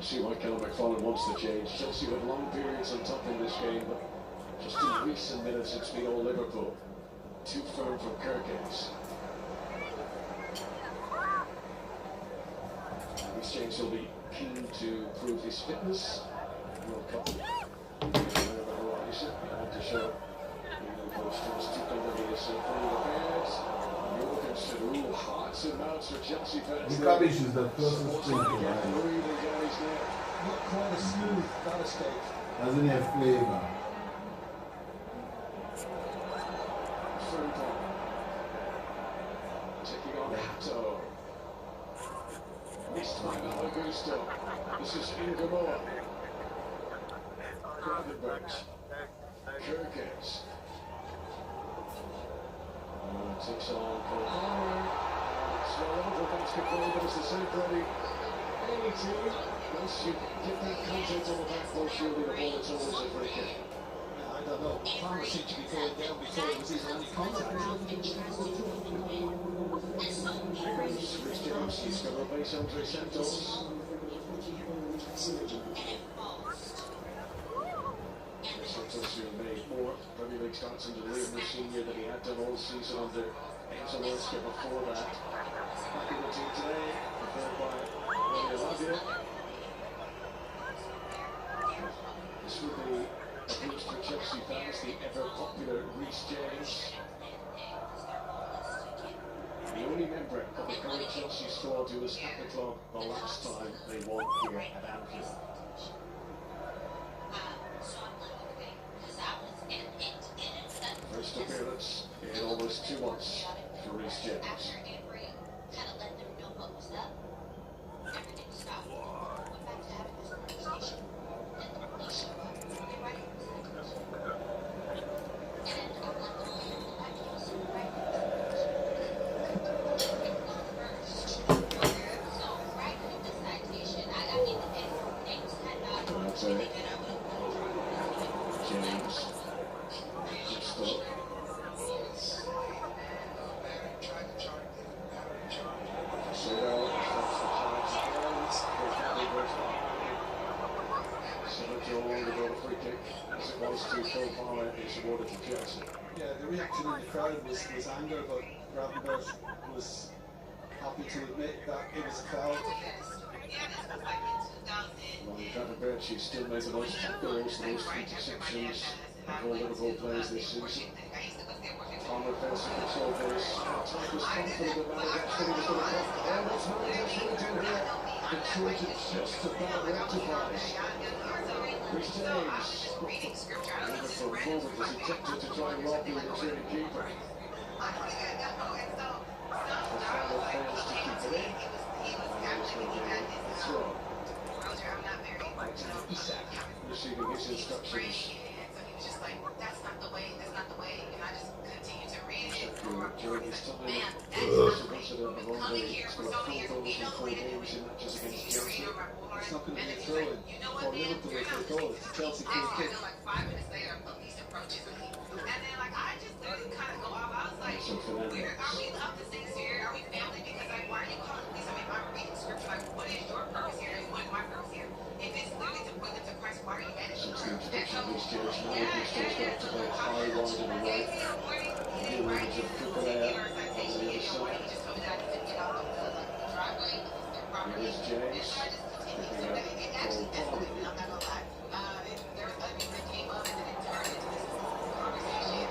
See why Callum McFarlane wants to change. Chelsea have long periods on top in this game, but just in recent minutes it's been all Liverpool. Too firm from Kirkins. James will be keen to prove his fitness. World Cup. Over the horizon. I want to show. Hearts and mouths for Chelsea fans. The cabbage is the closest thing to mine. Not quite a smooth batter steak. Doesn't have flavor. Taking on Hato. This time Augusto. This is Ingamoa. Gravenberch. Kirkens. Takes on Cole. Slow over basketball, but it's the same Brody. Any team, once you get that contact on the backboard, shielding the ball, it's always a free kick. I don't know. Palmer seemed to be going down before it was even any contact. Rich James, he's got to replace Andre Santos. Santos, who made more Premier League starts under Liam the senior than he had done all season under Enzo Maresca before that. Back in the team today, prepared by Ronnie Lavia. This will be a boost for Chelsea fans, the ever-popular Reece James. The only member of the current Chelsea squad who was at the club the last time they won here at Anfield. First appearance in almost 2 months for Reece James. Yeah, the reaction in the crowd was anger, but Gravenberch was happy to admit that it was a foul. Well, Gravenberch, he still made the most tackles, the most interceptions of all Liverpool players this season. Palmer fails to control this. Tyke was confident about it, actually he was going to come. Oh, what's Murray actually do here? The Trojan just about rectifies. Reece James. Liverpool forward was ejected to try and rob the returning keeper. The foul fails to keep it in. And it's going to be a throw. Isak receiving his instructions. During his time, Solicitor of Romney scored 4 goals in 4 games in matches against Chelsea. It's not going to be a throw-in for Liverpool if they goal. It's a Chelsea free kick. So Fernandez. Since the introduction of these chairs, now he's still got to play high wide in the right. The image of Kukulea on the other side. Here is James, picking up Cole Palmer.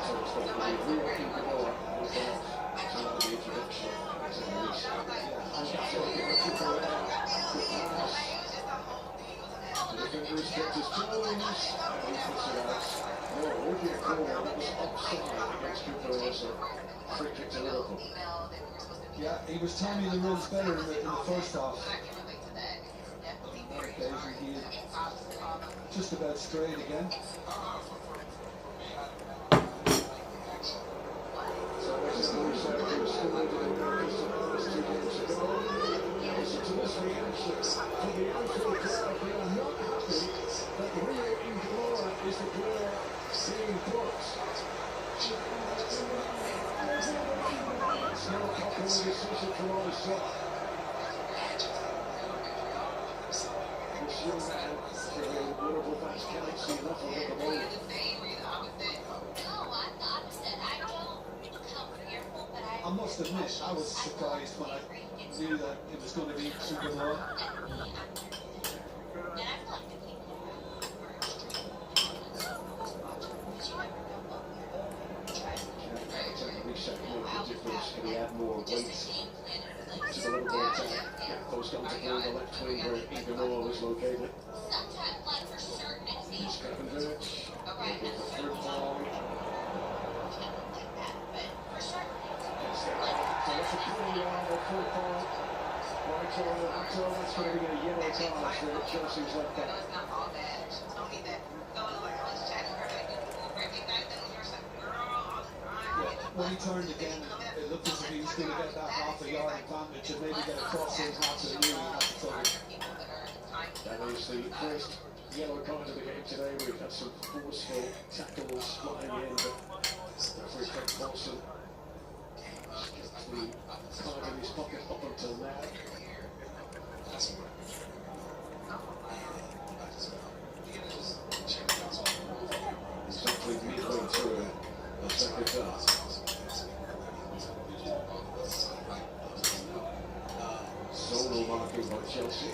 So it's got to be real Ingamoa who's there to the introduction. The defender is Curtis Jones, and he puts it out. No, it would be a corner, that was offside against Cooper, so free kick to Liverpool. Yeah, he was timing the runs better in the first half. Occasionally he just about straight again. So this is the reserve who scored in the Crystal 2 games ago. Listen to this reaction from the Anfield crowd. They are not happy that Rio Ingamoa is the player being booked. It's not a popular decision from on the side. This young man, the Liverpool fans cannot see enough of at the moment. I must admit, I was surprised when I knew that it was going to be super long. Can he add more weight to the Liverpool attack? Those come to play the left wing where Ivanova was located. Skrappenvich, looking for third ball. So that's a pretty long full ball. Right to that's going to be a yellow card for Chelsea's left back. When he turned again, it looked as if he was going to get that half a yard advantage and maybe get a cross in half the new. He had to tug it. That is the first yellow card of the game today. We've had some forceful tackles flying in, but referee Craig Paulson has kept the card in his pocket up until now. Exactly midway through the second half. Solo marking by Chelsea.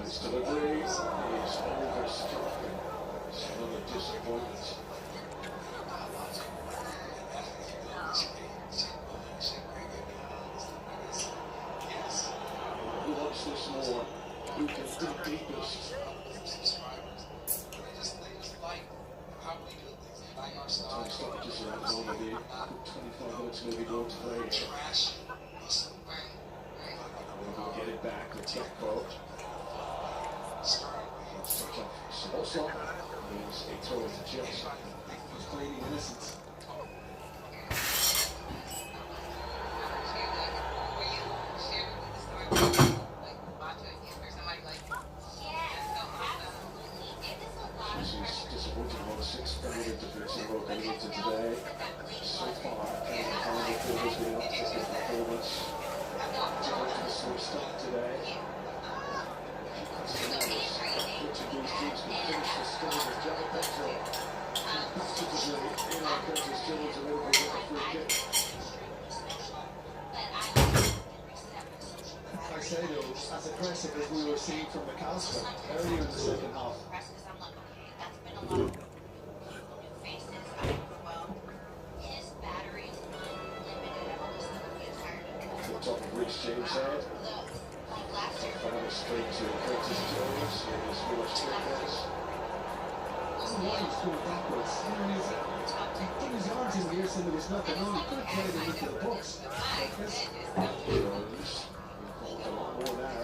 His delivery is overstruck. It's another disappointment. Who wants this more? Who can dig deepest? Time stoppages around normally 25 minutes maybe going to play. We'll get it back with Gakpo. Also means a throw to Chelsea. He's playing innocent. Chelsea's disappointed on the sixth penalty defense in a row coming into today. So far, Kevin Conley has been up to his performance. To go to the slow start today. Portuguese teams can finish the score with João Pedro. Positively in our Curtis Jones and over with a free kick. I say though, as aggressive as we were seeing from McAllister earlier in the second half. The top of Rich James' head. Found straight to Curtis Jones in his Village Trippers. Why he's going backwards? He put his arms in the air saying there was nothing on. He could have played him into the box. Jones involved a lot more now.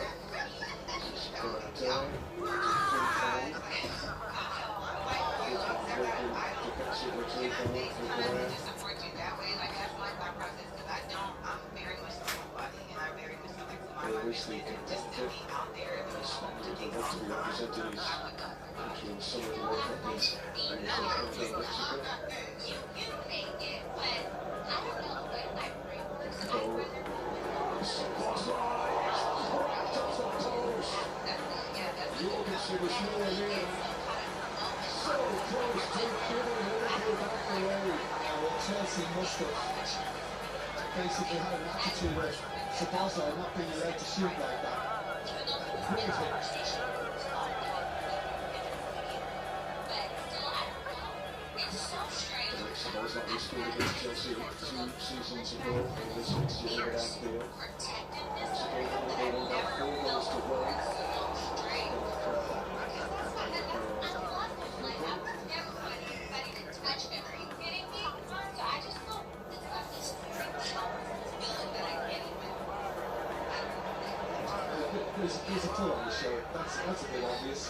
Obviously competitive. Spaniards would love to be represented as between some of the World Cup and Mexico. Jorgensen was nowhere near. So close to giving Liverpool back the lead. Well, Chelsea must have basically had an attitude of Sabasa not being allowed to shoot like that. Great hit. Sabasa he scored against Chelsea 2 seasons ago in this next year at Anfield. They only got 4 goals to one. There's a pull on the show. That's a bit obvious.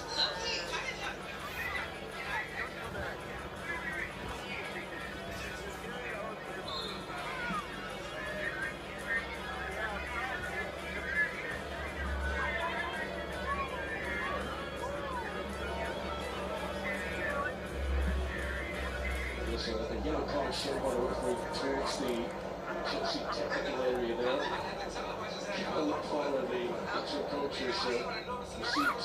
There's a yellow card shown by the referee towards the Chelsea technical area there. Have a look, follow the to yourself, you see